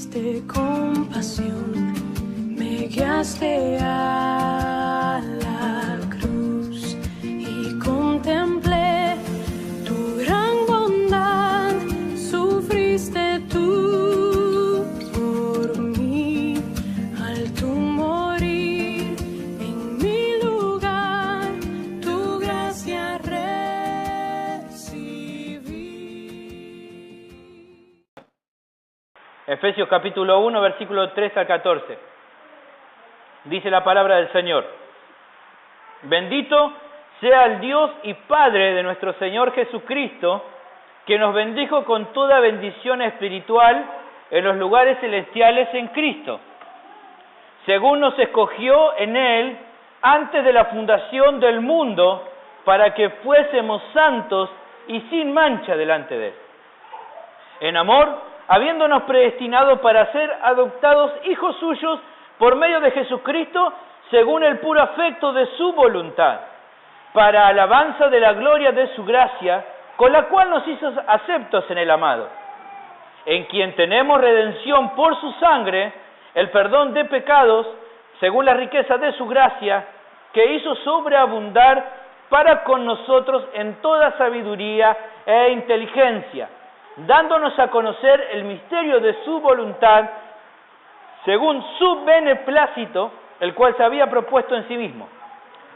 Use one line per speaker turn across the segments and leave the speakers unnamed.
tuviste compasión, me guiaste a la cruz y contemplé tu gran bondad, sufriste tú por mí, al tu morir en mi lugar, tu gracia recibí.
Efesios capítulo 1, versículo 3 al 14. Dice la palabra del Señor: Bendito sea el Dios y Padre de nuestro Señor Jesucristo, que nos bendijo con toda bendición espiritual en los lugares celestiales en Cristo, según nos escogió en Él antes de la fundación del mundo, para que fuésemos santos y sin mancha delante de Él. En amor, habiéndonos predestinado para ser adoptados hijos suyos por medio de Jesucristo, según el puro afecto de su voluntad, para alabanza de la gloria de su gracia, con la cual nos hizo aceptos en el amado, en quien tenemos redención por su sangre, el perdón de pecados, según la riqueza de su gracia, que hizo sobreabundar para con nosotros en toda sabiduría e inteligencia, dándonos a conocer el misterio de su voluntad, según su beneplácito, el cual se había propuesto en sí mismo,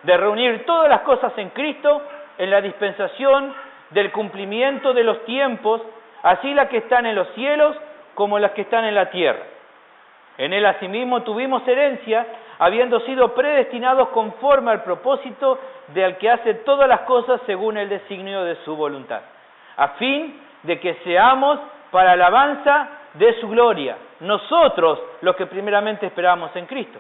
de reunir todas las cosas en Cristo, en la dispensación del cumplimiento de los tiempos, así las que están en los cielos como las que están en la tierra. En Él asimismo tuvimos herencia, habiendo sido predestinados conforme al propósito del que hace todas las cosas según el designio de su voluntad, a fin de que seamos para alabanza de su gloria, nosotros los que primeramente esperamos en Cristo.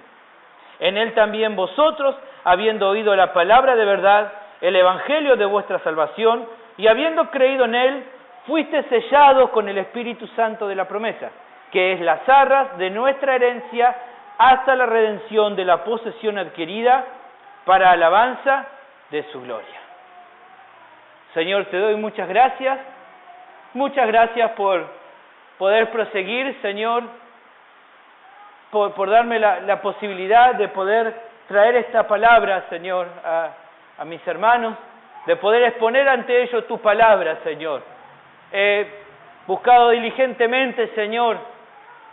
En Él también vosotros, habiendo oído la palabra de verdad, el evangelio de vuestra salvación, y habiendo creído en Él, fuiste sellados con el Espíritu Santo de la promesa, que es las arras de nuestra herencia hasta la redención de la posesión adquirida para alabanza de su gloria. Señor, te doy muchas gracias por poder proseguir, Señor, por darme la posibilidad de poder traer esta palabra, Señor, a mis hermanos, de poder exponer ante ellos tu palabra, Señor. He buscado diligentemente, Señor,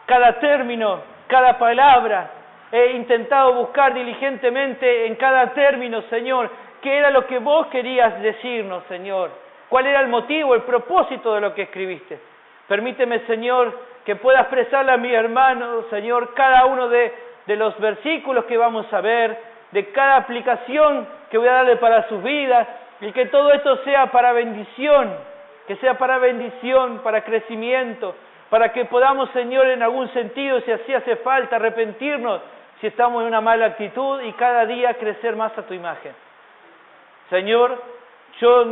cada término, cada palabra. He intentado buscar diligentemente en cada término, Señor, qué era lo que vos querías decirnos, Señor. ¿Cuál era el motivo, el propósito de lo que escribiste? Permíteme, Señor, que pueda expresarle a mi hermano, Señor, cada uno de los versículos que vamos a ver, de cada aplicación que voy a darle para sus vidas, y que todo esto sea para bendición, que sea para bendición, para crecimiento, para que podamos, Señor, en algún sentido, si así hace falta, arrepentirnos si estamos en una mala actitud y cada día crecer más a tu imagen. Señor, yo,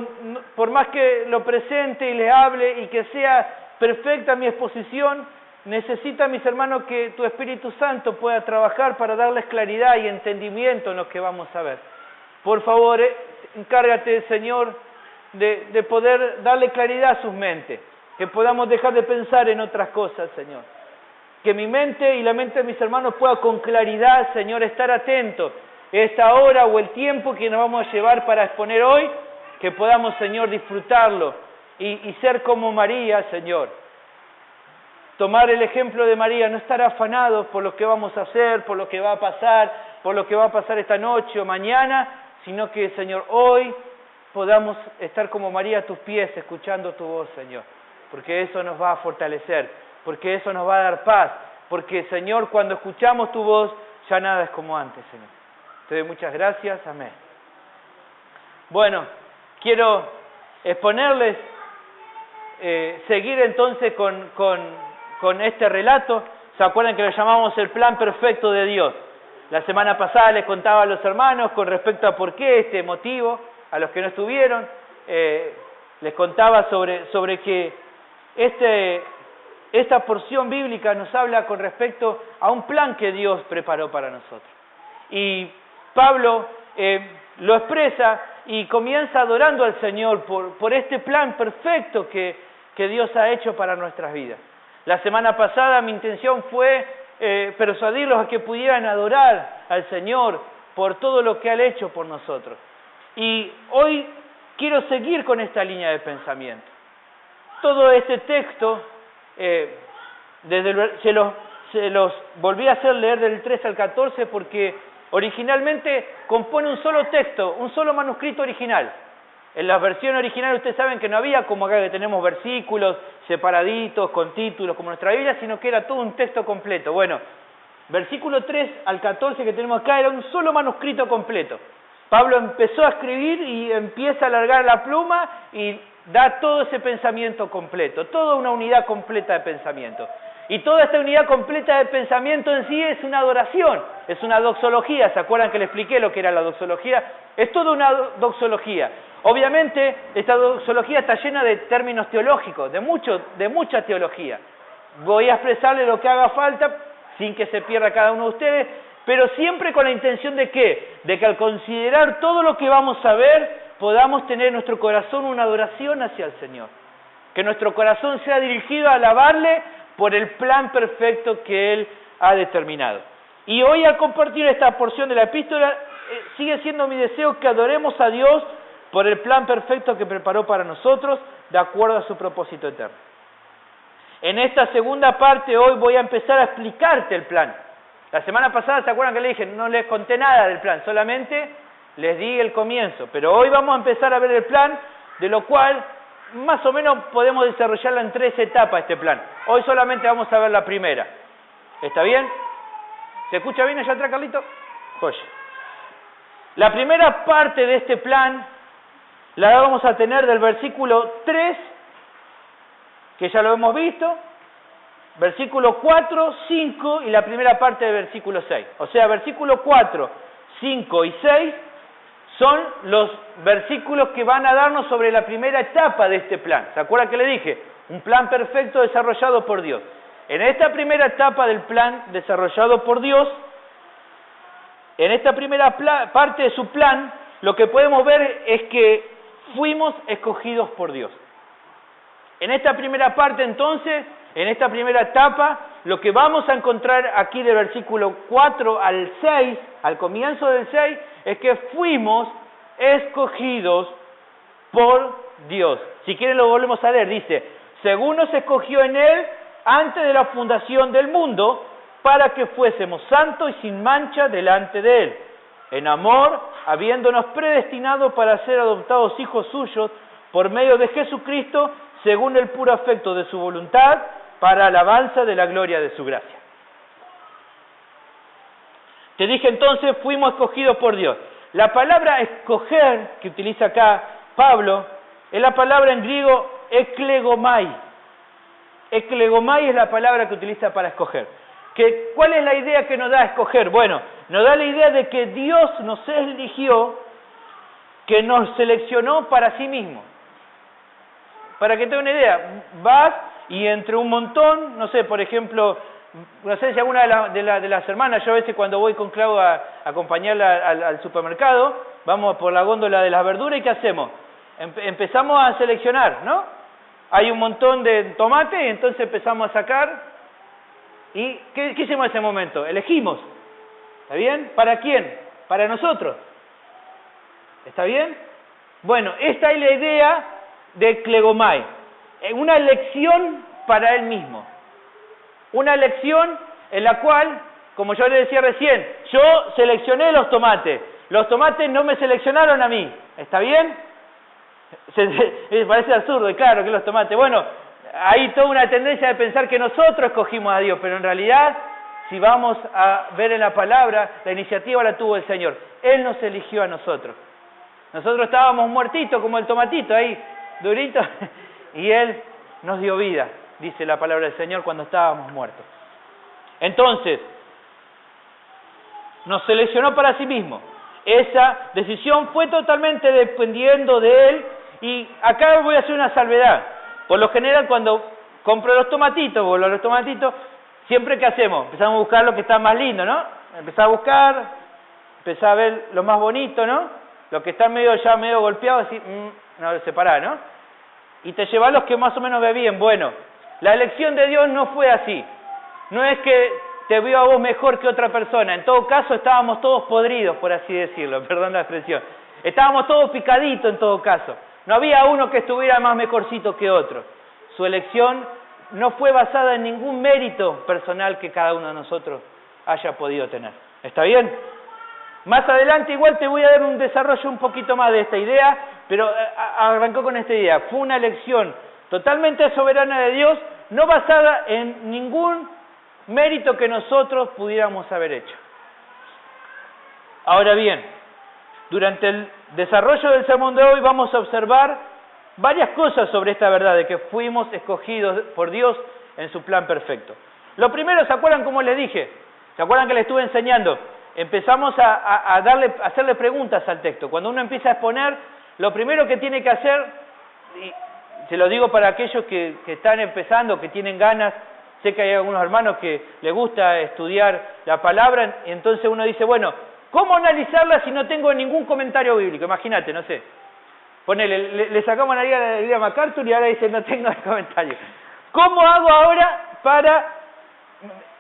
por más que lo presente y le hable y que sea perfecta mi exposición, necesita, mis hermanos, que tu Espíritu Santo pueda trabajar para darles claridad y entendimiento en lo que vamos a ver. Por favor, encárgate, Señor, de poder darle claridad a sus mentes, que podamos dejar de pensar en otras cosas, Señor. Que mi mente y la mente de mis hermanos pueda con claridad, Señor, estar atentos esta hora o el tiempo que nos vamos a llevar para exponer hoy, que podamos, Señor, disfrutarlo y ser como María, Señor. Tomar el ejemplo de María, no estar afanados por lo que vamos a hacer, por lo que va a pasar, por lo que va a pasar esta noche o mañana, sino que, Señor, hoy podamos estar como María a tus pies, escuchando tu voz, Señor. Porque eso nos va a fortalecer, porque eso nos va a dar paz, porque, Señor, cuando escuchamos tu voz, ya nada es como antes, Señor. Te doy muchas gracias, amén. Bueno, quiero exponerles, seguir entonces con este relato. ¿Se acuerdan que lo llamamos el plan perfecto de Dios? La semana pasada les contaba a los hermanos con respecto a por qué este motivo, a los que no estuvieron, les contaba sobre que esta porción bíblica nos habla con respecto a un plan que Dios preparó para nosotros. Y Pablo lo expresa y comienza adorando al Señor por este plan perfecto que Dios ha hecho para nuestras vidas. La semana pasada mi intención fue persuadirlos a que pudieran adorar al Señor por todo lo que ha hecho por nosotros. Y hoy quiero seguir con esta línea de pensamiento. Todo este texto, se los volví a hacer leer del 3 al 14 porque originalmente compone un solo texto, un solo manuscrito original. En la versión original ustedes saben que no había como acá que tenemos versículos separaditos, con títulos, como nuestra Biblia, sino que era todo un texto completo. Bueno, versículo 3 al 14 que tenemos acá era un solo manuscrito completo. Pablo empezó a escribir y empieza a alargar la pluma y da todo ese pensamiento completo, toda una unidad completa de pensamiento. Y toda esta unidad completa de pensamiento en sí es una adoración, es una doxología. ¿Se acuerdan que le expliqué lo que era la doxología? Es toda una doxología. Obviamente, esta doxología está llena de términos teológicos, de mucha teología. Voy a expresarle lo que haga falta, sin que se pierda cada uno de ustedes, pero siempre con la intención de ¿qué? De que al considerar todo lo que vamos a ver, podamos tener en nuestro corazón una adoración hacia el Señor. Que nuestro corazón sea dirigido a alabarle por el plan perfecto que Él ha determinado. Y hoy al compartir esta porción de la epístola, sigue siendo mi deseo que adoremos a Dios por el plan perfecto que preparó para nosotros, de acuerdo a su propósito eterno. En esta segunda parte hoy voy a empezar a explicarte el plan. La semana pasada, ¿se acuerdan que le dije? No les conté nada del plan, solamente les di el comienzo. Pero hoy vamos a empezar a ver el plan, de lo cual más o menos podemos desarrollarlo en 3 etapas este plan. Hoy solamente vamos a ver la primera. ¿Está bien? ¿Se escucha bien allá atrás, Carlito? Oye. La primera parte de este plan la vamos a tener del versículo 3, que ya lo hemos visto, versículo 4, 5 y la primera parte del versículo 6. O sea, versículo 4, 5 y 6 son los versículos que van a darnos sobre la primera etapa de este plan. ¿Se acuerdan que le dije? Un plan perfecto desarrollado por Dios. En esta primera etapa del plan desarrollado por Dios, en esta primera parte de su plan, lo que podemos ver es que fuimos escogidos por Dios. En esta primera parte, entonces, en esta primera etapa, lo que vamos a encontrar aquí del versículo 4 al 6, al comienzo del 6, es que fuimos escogidos por Dios. Si quieren lo volvemos a leer, dice, según nos escogió en Él antes de la fundación del mundo, para que fuésemos santos y sin mancha delante de Él, en amor, habiéndonos predestinado para ser adoptados hijos suyos por medio de Jesucristo, según el puro afecto de su voluntad, para alabanza de la gloria de su gracia. Te dije entonces, fuimos escogidos por Dios. La palabra escoger, que utiliza acá Pablo, es la palabra en griego eklegomai. Eklegomai es la palabra que utiliza para escoger. ¿Cuál es la idea que nos da a escoger? Bueno, nos da la idea de que Dios nos eligió, que nos seleccionó para sí mismo. Para que tenga una idea, vas y entre un montón, no sé, por ejemplo, no sé si alguna de las hermanas, yo a veces cuando voy con Clau a acompañarla al supermercado, vamos por la góndola de las verduras y ¿qué hacemos? Empezamos a seleccionar, ¿no? Hay un montón de tomate y entonces empezamos a sacar. ¿Y qué hicimos en ese momento? Elegimos. ¿Está bien? ¿Para quién? Para nosotros. ¿Está bien? Bueno, esta es la idea de Klegomai. Una elección para él mismo. Una elección en la cual, como yo le decía recién, yo seleccioné los tomates. Los tomates no me seleccionaron a mí. ¿Está bien? Parece absurdo, y claro que los tomates. Bueno, hay toda una tendencia de pensar que nosotros escogimos a Dios, pero en realidad, si vamos a ver en la palabra, la iniciativa la tuvo el Señor. Él nos eligió a nosotros. Nosotros estábamos muertitos como el tomatito ahí, durito, y Él nos dio vida, dice la palabra del Señor, cuando estábamos muertos. Entonces, nos seleccionó para sí mismo. Esa decisión fue totalmente dependiendo de Él, y acá voy a hacer una salvedad. Por lo general, cuando compro los tomatitos, siempre ¿qué hacemos? Empezamos a buscar lo que está más lindo, ¿no? Empezás a buscar, empezás a ver lo más bonito, ¿no? Lo que está medio golpeado, así, no lo separás, ¿no? Y te llevas los que más o menos ve bien. Bueno, La elección de Dios no fue así. No es que te vio a vos mejor que otra persona. En todo caso, estábamos todos podridos, por así decirlo. Perdón la expresión. Estábamos todos picaditos en todo caso. No había uno que estuviera más mejorcito que otro. Su elección no fue basada en ningún mérito personal que cada uno de nosotros haya podido tener. ¿Está bien? Más adelante igual te voy a dar un desarrollo un poquito más de esta idea, pero arrancó con esta idea. Fue una elección totalmente soberana de Dios, no basada en ningún mérito que nosotros pudiéramos haber hecho. Ahora bien, durante el desarrollo del sermón de hoy vamos a observar varias cosas sobre esta verdad de que fuimos escogidos por Dios en su plan perfecto. Lo primero, ¿se acuerdan cómo les dije? ¿Se acuerdan que les estuve enseñando? Empezamos a hacerle preguntas al texto. Cuando uno empieza a exponer, lo primero que tiene que hacer, y se lo digo para aquellos que están empezando, que tienen ganas, sé que hay algunos hermanos que les gusta estudiar la palabra, y entonces uno dice, bueno, ¿cómo analizarla si no tengo ningún comentario bíblico? Imagínate, no sé. Ponele, le sacamos la Biblia a MacArthur y ahora dice, no tengo comentario. ¿Cómo hago ahora para...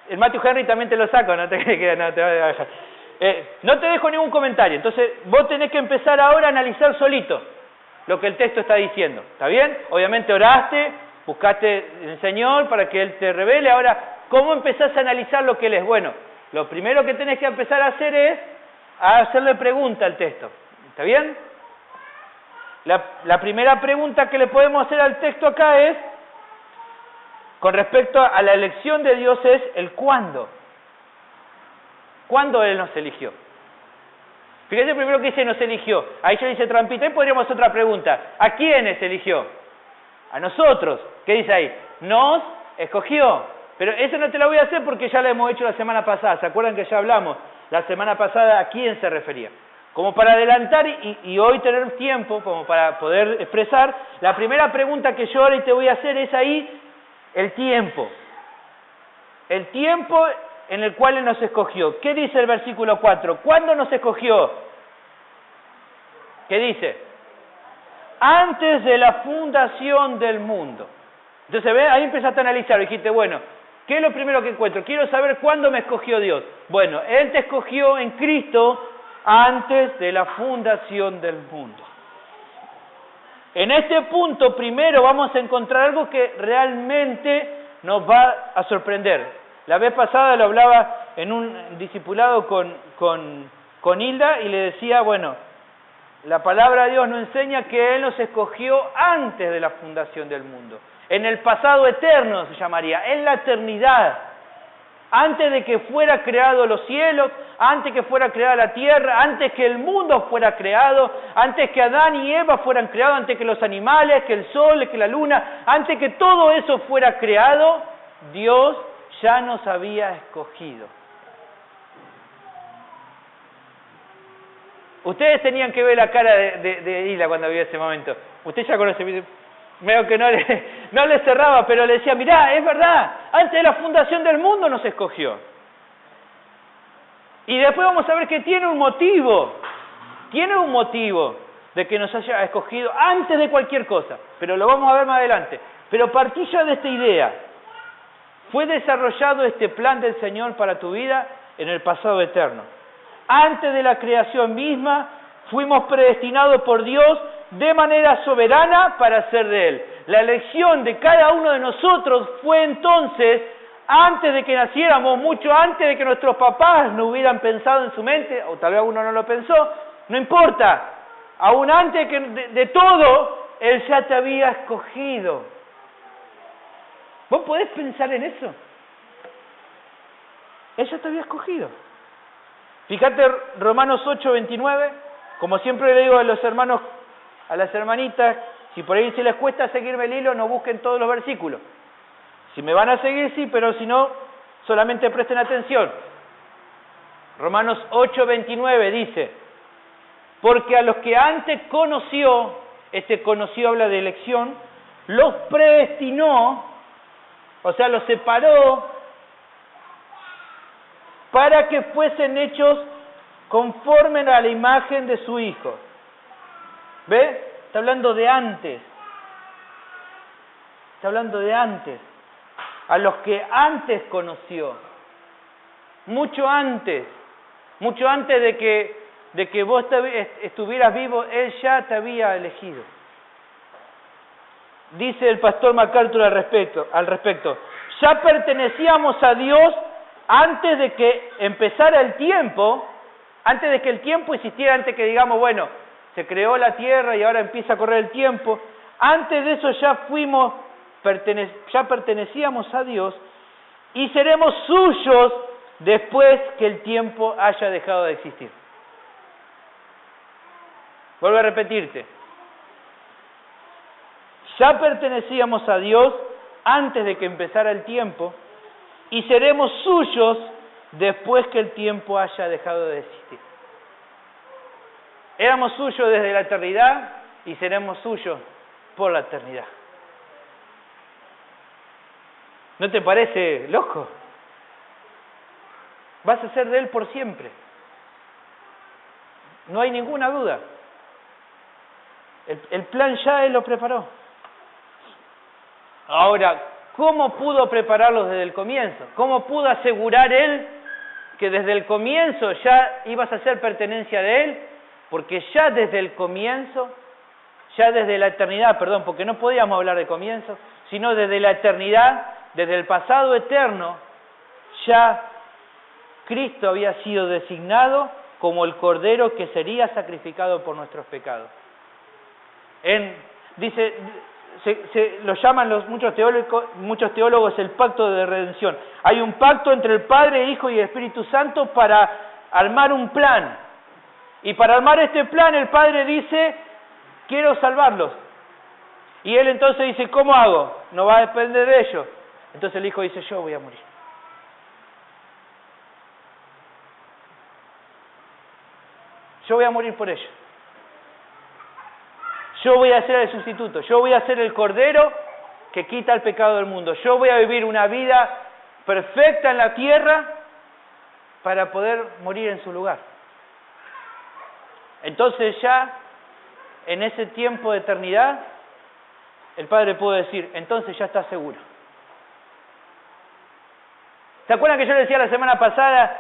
El Matthew Henry también te lo saco, no te va a dejar. No te dejo ningún comentario, entonces vos tenés que empezar ahora a analizar solito lo que el texto está diciendo, ¿está bien? Obviamente oraste, buscaste el Señor para que Él te revele. Ahora, ¿cómo empezás a analizar lo que Él es? Bueno, lo primero que tenés que empezar a hacer es a hacerle pregunta al texto, ¿está bien? La primera pregunta que le podemos hacer al texto acá es, con respecto a la elección de Dios, es el cuándo. ¿Cuándo Él nos eligió? Fíjense primero que dice nos eligió. Ahí ya dice trampita. Y podríamos hacer otra pregunta. ¿A quiénes eligió? A nosotros. ¿Qué dice ahí? Nos escogió. Pero eso no te lo voy a hacer porque ya lo hemos hecho la semana pasada. ¿Se acuerdan que ya hablamos la semana pasada a quién se refería? Como para adelantar y hoy tener tiempo, como para poder expresar, la primera pregunta que yo ahora te voy a hacer es ahí, el tiempo. El tiempo en el cual Él nos escogió. ¿Qué dice el versículo 4? ¿Cuándo nos escogió? ¿Qué dice? Antes de la fundación del mundo. Entonces, ¿ves? Ahí empezaste a analizar, dijiste, bueno, ¿qué es lo primero que encuentro? Quiero saber cuándo me escogió Dios. Bueno, Él te escogió en Cristo antes de la fundación del mundo. En este punto, primero vamos a encontrar algo que realmente nos va a sorprender. La vez pasada lo hablaba en un discipulado con Hilda y le decía, bueno, la palabra de Dios nos enseña que Él nos escogió antes de la fundación del mundo. En el pasado eterno se llamaría, en la eternidad. Antes de que fuera creado los cielos, antes que fuera creada la tierra, antes que el mundo fuera creado, antes que Adán y Eva fueran creados, antes que los animales, que el sol, que la luna, antes que todo eso fuera creado, Dios ya nos había escogido. Ustedes tenían que ver la cara de Hila cuando vio ese momento. Usted ya conoce, veo que no le cerraba, pero le decía, mirá, es verdad, antes de la fundación del mundo nos escogió. Y después vamos a ver que tiene un motivo de que nos haya escogido antes de cualquier cosa, pero lo vamos a ver más adelante. Pero partí ya de esta idea. Fue desarrollado este plan del Señor para tu vida en el pasado eterno. Antes de la creación misma, fuimos predestinados por Dios de manera soberana para ser de Él. La elección de cada uno de nosotros fue entonces, antes de que naciéramos, mucho antes de que nuestros papás no hubieran pensado en su mente, o tal vez alguno no lo pensó, no importa. Aún antes de todo, Él ya te había escogido. ¿Vos podés pensar en eso? Él ya te había escogido. Fíjate Romanos 8:29, como siempre le digo a los hermanos, a las hermanitas, si por ahí se les cuesta seguirme el hilo, no busquen todos los versículos. Si me van a seguir, sí, pero si no, solamente presten atención. Romanos 8:29 dice, porque a los que antes conoció, conoció habla de elección, los predestinó, o sea, los separó, para que fuesen hechos conforme a la imagen de su Hijo. ¿Ve? Está hablando de antes. Está hablando de antes. a los que antes conoció. Mucho antes de que vos estuvieras vivo, Él ya te había elegido. Dice el pastor MacArthur al respecto, ya pertenecíamos a Dios antes de que empezara el tiempo, antes de que el tiempo existiera, antes que digamos, bueno, se creó la tierra y ahora empieza a correr el tiempo. Antes de eso ya pertenecíamos a Dios y seremos suyos después que el tiempo haya dejado de existir. Vuelvo a repetirte. Ya pertenecíamos a Dios antes de que empezara el tiempo y seremos suyos después que el tiempo haya dejado de existir. Éramos suyos desde la eternidad y seremos suyos por la eternidad. ¿No te parece loco? Vas a ser de Él por siempre. No hay ninguna duda. El plan ya Él lo preparó. Ahora, ¿cómo pudo prepararlos desde el comienzo? ¿Cómo pudo asegurar Él que desde el comienzo ya ibas a ser pertenencia de Él? Porque ya desde el comienzo, ya desde la eternidad, perdón, porque no podíamos hablar de comienzo, sino desde la eternidad, desde el pasado eterno, ya Cristo había sido designado como el Cordero que sería sacrificado por nuestros pecados. Lo llaman muchos teólogos el pacto de redención. Hay un pacto entre el Padre, Hijo y el Espíritu Santo para armar un plan. Y para armar este plan el Padre dice, quiero salvarlos. Y Él entonces dice, ¿cómo hago? No va a depender de ellos. Entonces el Hijo dice, yo voy a morir. Yo voy a morir por ellos. Yo voy a ser el sustituto. Yo voy a ser el Cordero que quita el pecado del mundo. Yo voy a vivir una vida perfecta en la tierra para poder morir en su lugar. Entonces ya, en ese tiempo de eternidad, el Padre puede decir, entonces ya está seguro. ¿Se acuerdan que yo le decía la semana pasada,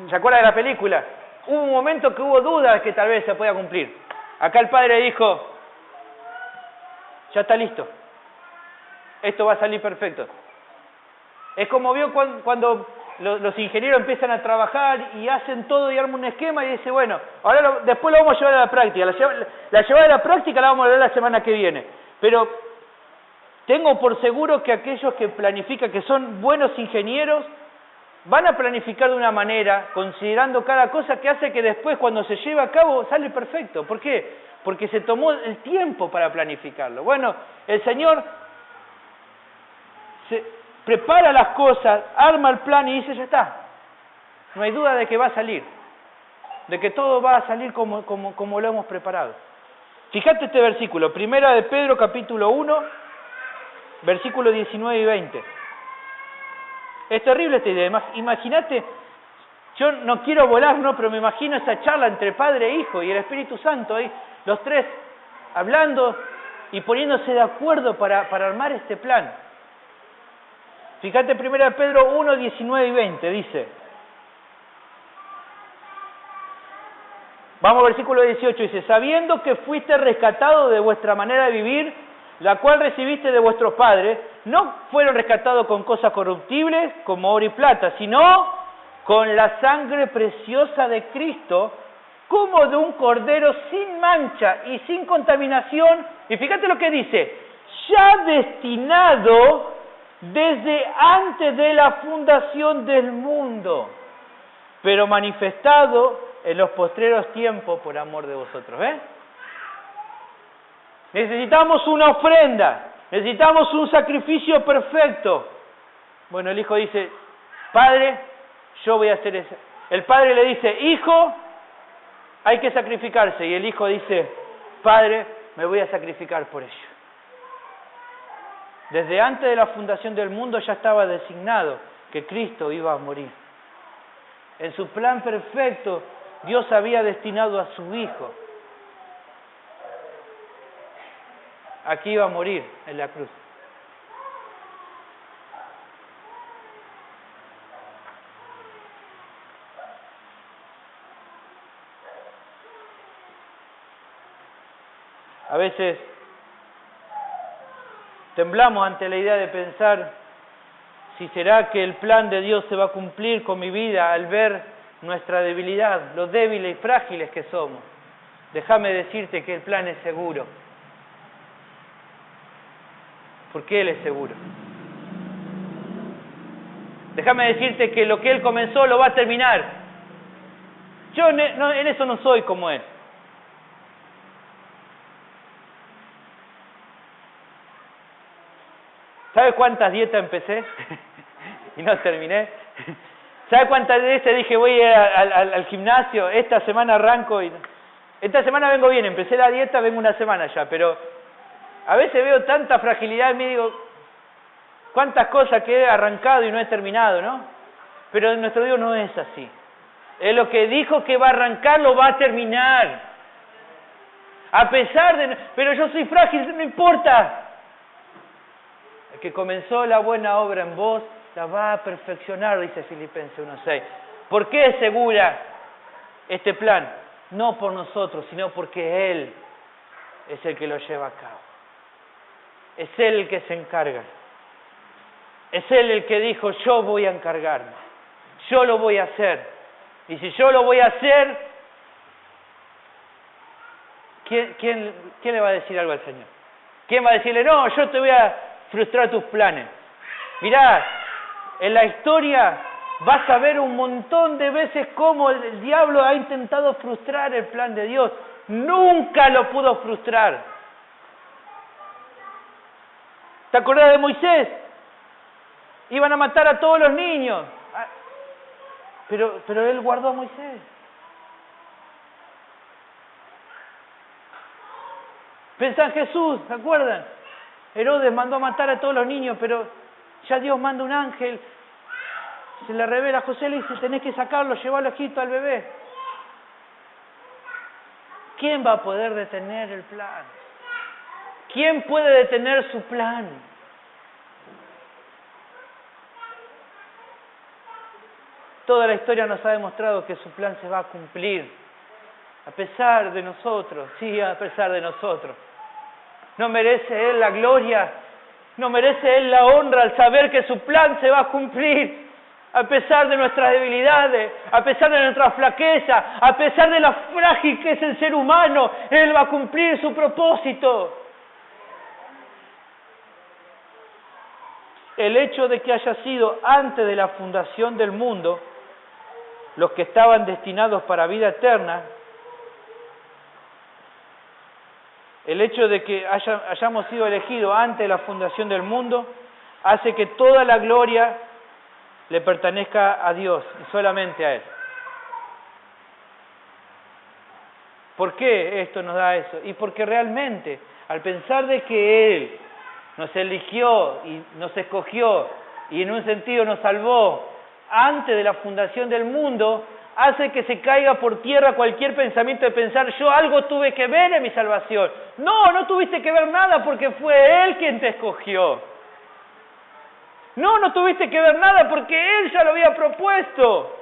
se acuerdan de la película? Hubo un momento que hubo dudas que tal vez se podía cumplir. Acá el Padre dijo, ya está listo. Esto va a salir perfecto. Es como vio cuando los ingenieros empiezan a trabajar y hacen todo y arman un esquema y dice, bueno, ahora después lo vamos a llevar a la práctica. La llevada a la práctica la vamos a ver la semana que viene. Pero tengo por seguro que aquellos que planifican, que son buenos ingenieros, van a planificar de una manera, considerando cada cosa que hace que después cuando se lleva a cabo sale perfecto. ¿Por qué? Porque se tomó el tiempo para planificarlo. Bueno, el Señor prepara las cosas, arma el plan y dice, ya está. No hay duda de que va a salir, de que todo va a salir como lo hemos preparado. Fíjate este versículo, Primera de Pedro capítulo 1, versículos 19 y 20. Es terrible esta idea. Imagínate, yo no quiero volar, no, pero me imagino esa charla entre Padre e Hijo y el Espíritu Santo, ahí, los tres hablando y poniéndose de acuerdo para armar este plan. Fíjate, 1 Pedro 1, 19 y 20, dice. Vamos al versículo 18, dice, sabiendo que fuiste rescatado de vuestra manera de vivir, la cual recibiste de vuestros padres, no fueron rescatados con cosas corruptibles como oro y plata, sino con la sangre preciosa de Cristo, como de un cordero sin mancha y sin contaminación. Y fíjate lo que dice, ya destinado desde antes de la fundación del mundo, pero manifestado en los postreros tiempos por amor de vosotros. Necesitamos una ofrenda, necesitamos un sacrificio perfecto. Bueno, el Hijo dice, Padre, yo voy a hacer eso. El Padre le dice, Hijo, hay que sacrificarse. Y el Hijo dice, Padre, me voy a sacrificar por ello. Desde antes de la fundación del mundo ya estaba designado que Cristo iba a morir. En su plan perfecto, Dios había destinado a su Hijo. Aquí iba a morir en la cruz. A veces temblamos ante la idea de pensar si será que el plan de Dios se va a cumplir con mi vida al ver nuestra debilidad, lo débiles y frágiles que somos. Déjame decirte que el plan es seguro. Porque Él es seguro. Déjame decirte que lo que Él comenzó lo va a terminar. Yo en eso no soy como Él. ¿Sabe cuántas dietas empecé? Y no terminé. ¿Sabe cuántas veces dije voy al gimnasio? Esta semana arranco y... Esta semana vengo bien, empecé la dieta, vengo una semana ya, pero a veces veo tanta fragilidad en mí y digo, cuántas cosas que he arrancado y no he terminado, ¿no? Pero nuestro Dios no es así. Es lo que dijo que va a arrancar, lo va a terminar. A pesar de... Pero yo soy frágil, no importa. El que comenzó la buena obra en vos, la va a perfeccionar, dice Filipenses 1:6. ¿Por qué es segura este plan? No por nosotros, sino porque Él es el que lo lleva a cabo. Es Él el que se encarga. Es Él el que dijo, yo voy a encargarme. Yo lo voy a hacer. Y si yo lo voy a hacer, ¿quién le va a decir algo al Señor? ¿Quién va a decirle, no, yo te voy a frustrar tus planes? Mirá, en la historia vas a ver un montón de veces cómo el diablo ha intentado frustrar el plan de Dios. Nunca lo pudo frustrar. ¿Te acordás de Moisés? Iban a matar a todos los niños. Pero él guardó a Moisés. Pensá en Jesús, ¿se acuerdan? Herodes mandó a matar a todos los niños, pero ya Dios manda un ángel. Se le revela a José, le dice, tenés que sacarlo, llevarlo a Egipto al bebé. ¿Quién va a poder detener el plan? ¿Quién puede detener su plan? Toda la historia nos ha demostrado que su plan se va a cumplir. A pesar de nosotros, sí, a pesar de nosotros. ¿No merece Él la gloria? ¿No merece Él la honra al saber que su plan se va a cumplir? A pesar de nuestras debilidades, a pesar de nuestra flaqueza, a pesar de la frágil que es el ser humano, Él va a cumplir su propósito. El hecho de que haya sido antes de la fundación del mundo, los que estaban destinados para vida eterna, el hecho de que hayamos sido elegidos antes de la fundación del mundo, hace que toda la gloria le pertenezca a Dios y solamente a Él. ¿Por qué esto nos da eso? Y porque realmente, al pensar de que Él nos eligió y nos escogió y en un sentido nos salvó antes de la fundación del mundo, hace que se caiga por tierra cualquier pensamiento de pensar, yo algo tuve que ver en mi salvación. No tuviste que ver nada porque fue Él quien te escogió. No tuviste que ver nada porque Él ya lo había propuesto.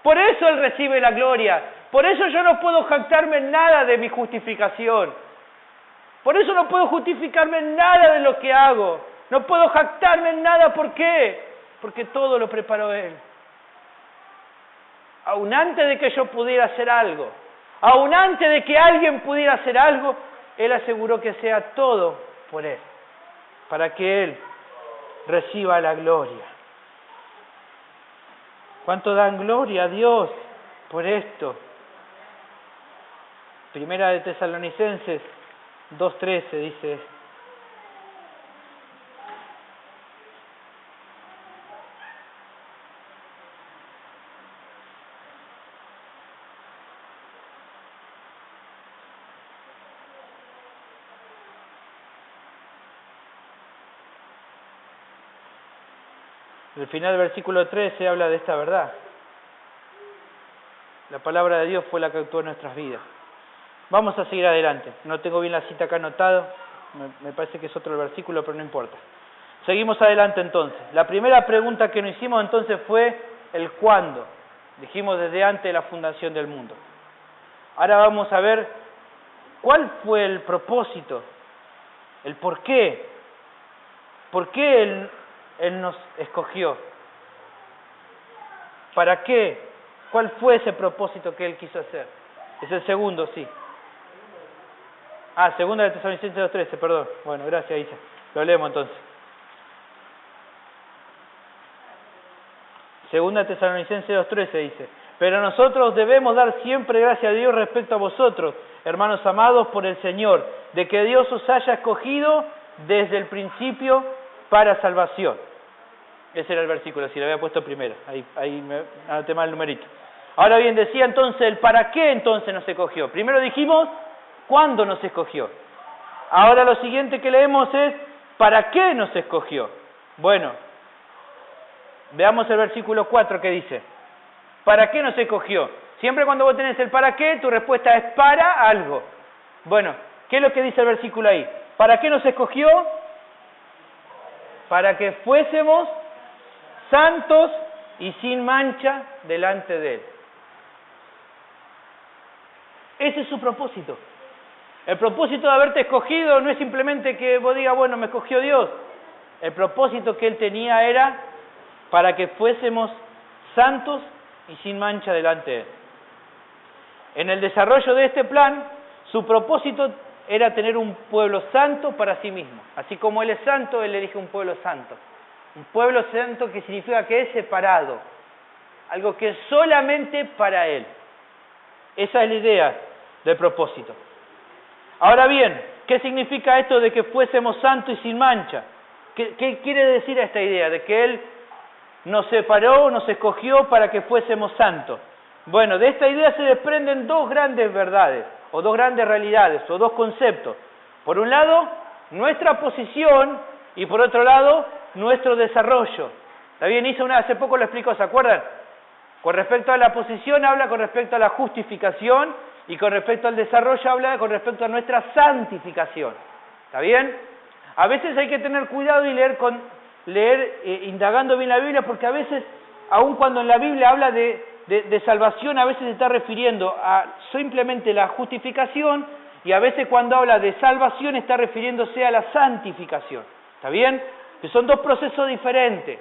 Por eso Él recibe la gloria. Por eso yo no puedo jactarme en nada de mi justificación. Por eso no puedo justificarme en nada de lo que hago. No puedo jactarme en nada. ¿Por qué? Porque todo lo preparó Él. Aún antes de que yo pudiera hacer algo, aún antes de que alguien pudiera hacer algo, Él aseguró que sea todo por Él. Para que Él reciba la gloria. ¿Cuánto dan gloria a Dios por esto? Primera de Tesalonicenses 2:13 dice esto. El final del versículo 13 habla de esta verdad. La palabra de Dios fue la que actuó en nuestras vidas. Vamos a seguir adelante. No tengo bien la cita acá anotado. Me parece que es otro versículo, pero no importa. Seguimos adelante entonces. La primera pregunta que nos hicimos entonces fue el cuándo. Dijimos desde antes de la fundación del mundo. Ahora vamos a ver ¿Cuál fue el propósito? ¿El por qué? ¿Por qué Él nos escogió? ¿Para qué? ¿Cuál fue ese propósito que Él quiso hacer? Es el segundo, sí. Segunda de Tesalonicenses 2:13, perdón. Bueno, gracias, Isa. Lo leemos entonces. Segunda de Tesalonicenses 2:13 dice: pero nosotros debemos dar siempre gracias a Dios respecto a vosotros, hermanos amados por el Señor, de que Dios os haya escogido desde el principio para salvación. Ese era el versículo, si lo había puesto primero. Ahí me anoté mal el numerito. Ahora bien, decía entonces el para qué entonces nos escogió. Primero dijimos cuándo nos escogió. Ahora lo siguiente que leemos es ¿para qué nos escogió? Bueno, veamos el versículo 4 que dice: ¿para qué nos escogió? Siempre cuando vos tenés el para qué, tu respuesta es para algo. Bueno, ¿qué es lo que dice el versículo ahí? ¿Para qué nos escogió? Para que fuésemos santos y sin mancha delante de Él. Ese es su propósito. El propósito de haberte escogido no es simplemente que vos digas, bueno, me escogió Dios. El propósito que Él tenía era para que fuésemos santos y sin mancha delante de Él. En el desarrollo de este plan, su propósito era tener un pueblo santo para sí mismo. Así como Él es santo, Él elige un pueblo santo. Un pueblo santo que significa que es separado. Algo que es solamente para Él. Esa es la idea del propósito. Ahora bien, ¿qué significa esto de que fuésemos santos y sin mancha? ¿Qué quiere decir esta idea de que Él nos separó, nos escogió para que fuésemos santos? Bueno, de esta idea se desprenden dos grandes verdades, o dos grandes realidades, o dos conceptos. Por un lado, nuestra posición, y por otro lado, nuestro desarrollo. ¿Está bien? Hace poco lo explicó, ¿se acuerdan? Con respecto a la posición habla con respecto a la justificación, y con respecto al desarrollo habla con respecto a nuestra santificación. ¿Está bien? A veces hay que tener cuidado y leer indagando bien la Biblia, porque a veces, aun cuando en la Biblia habla de salvación, a veces se está refiriendo a simplemente la justificación, y a veces cuando habla de salvación está refiriéndose a la santificación. ¿Está bien? Que son dos procesos diferentes.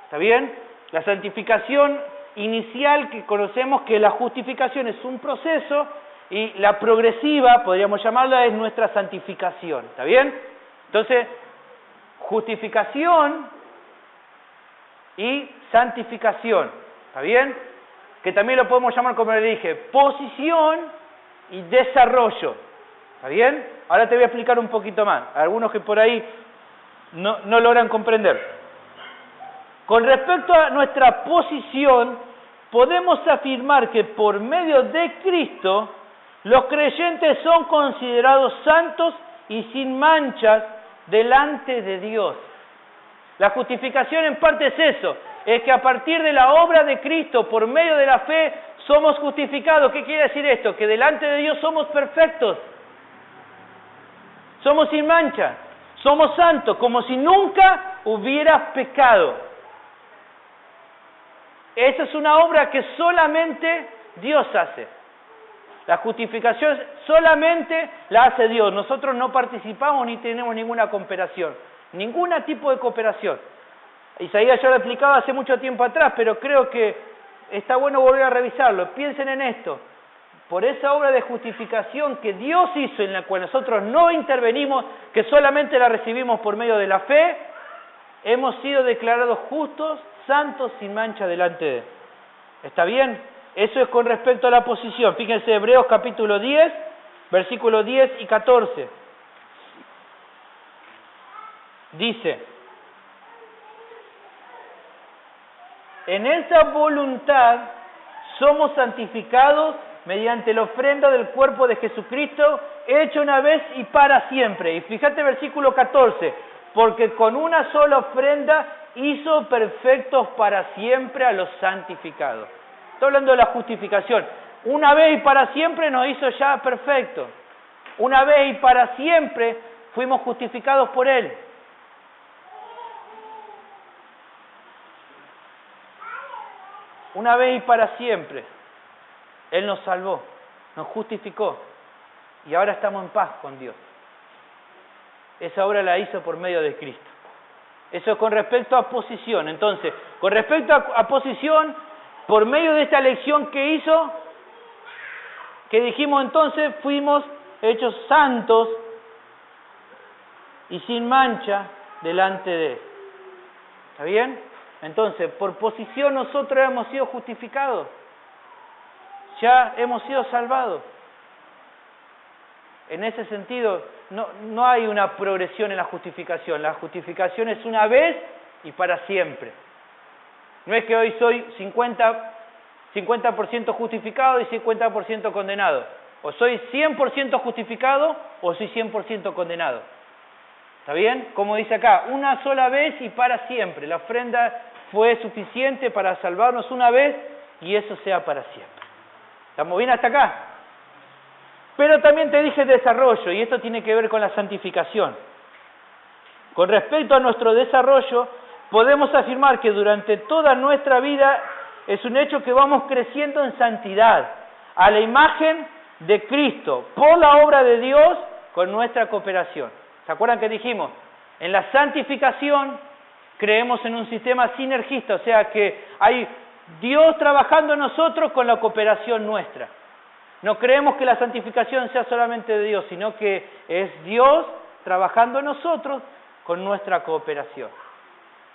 ¿Está bien? La santificación inicial que conocemos, que la justificación es un proceso, y la progresiva, podríamos llamarla, es nuestra santificación. ¿Está bien? Entonces, justificación y santificación. ¿Está bien? Que también lo podemos llamar, como le dije, posición y desarrollo. ¿Está bien? Ahora te voy a explicar un poquito más. Algunos que por ahí no logran comprender. Con respecto a nuestra posición, podemos afirmar que por medio de Cristo, los creyentes son considerados santos y sin manchas delante de Dios. La justificación en parte es eso, es que a partir de la obra de Cristo, por medio de la fe, somos justificados. ¿Qué quiere decir esto? Que delante de Dios somos perfectos, somos sin mancha, somos santos, como si nunca hubieras pecado. Esa es una obra que solamente Dios hace. La justificación solamente la hace Dios. Nosotros no participamos ni tenemos ninguna cooperación. Ningún tipo de cooperación. Isaías ya lo explicaba hace mucho tiempo atrás, pero creo que está bueno volver a revisarlo. Piensen en esto. Por esa obra de justificación que Dios hizo, en la cual nosotros no intervenimos, que solamente la recibimos por medio de la fe, hemos sido declarados justos, santos, sin mancha delante de Él. ¿Está bien? Eso es con respecto a la posición. Fíjense, Hebreos capítulo 10, versículos 10 y 14. Dice: en esa voluntad somos santificados mediante la ofrenda del cuerpo de Jesucristo, hecho una vez y para siempre. Y fíjate versículo 14, porque con una sola ofrenda hizo perfectos para siempre a los santificados. Estoy hablando de la justificación. Una vez y para siempre nos hizo ya perfectos. Una vez y para siempre fuimos justificados por Él. Una vez y para siempre. Él nos salvó, nos justificó. y ahora estamos en paz con Dios. Esa obra la hizo por medio de Cristo. Eso es con respecto a posición. Entonces, con respecto a posición, por medio de esta elección que hizo, que dijimos entonces, fuimos hechos santos y sin mancha delante de Él. ¿Está bien? Entonces, por posición nosotros hemos sido justificados. Ya hemos sido salvados. En ese sentido, no hay una progresión en la justificación. La justificación es una vez y para siempre. No es que hoy soy 50% justificado y 50% condenado. O soy 100% justificado o soy 100% condenado. ¿Está bien? Como dice acá, una sola vez y para siempre. La ofrenda fue suficiente para salvarnos una vez y eso sea para siempre. ¿Estamos bien hasta acá? Pero también te dije desarrollo, y esto tiene que ver con la santificación. Con respecto a nuestro desarrollo, podemos afirmar que durante toda nuestra vida es un hecho que vamos creciendo en santidad, a la imagen de Cristo, por la obra de Dios, con nuestra cooperación. ¿Se acuerdan que dijimos? En la santificación creemos en un sistema sinergista, o sea que hay Dios trabajando en nosotros con la cooperación nuestra. No creemos que la santificación sea solamente de Dios, sino que es Dios trabajando en nosotros con nuestra cooperación.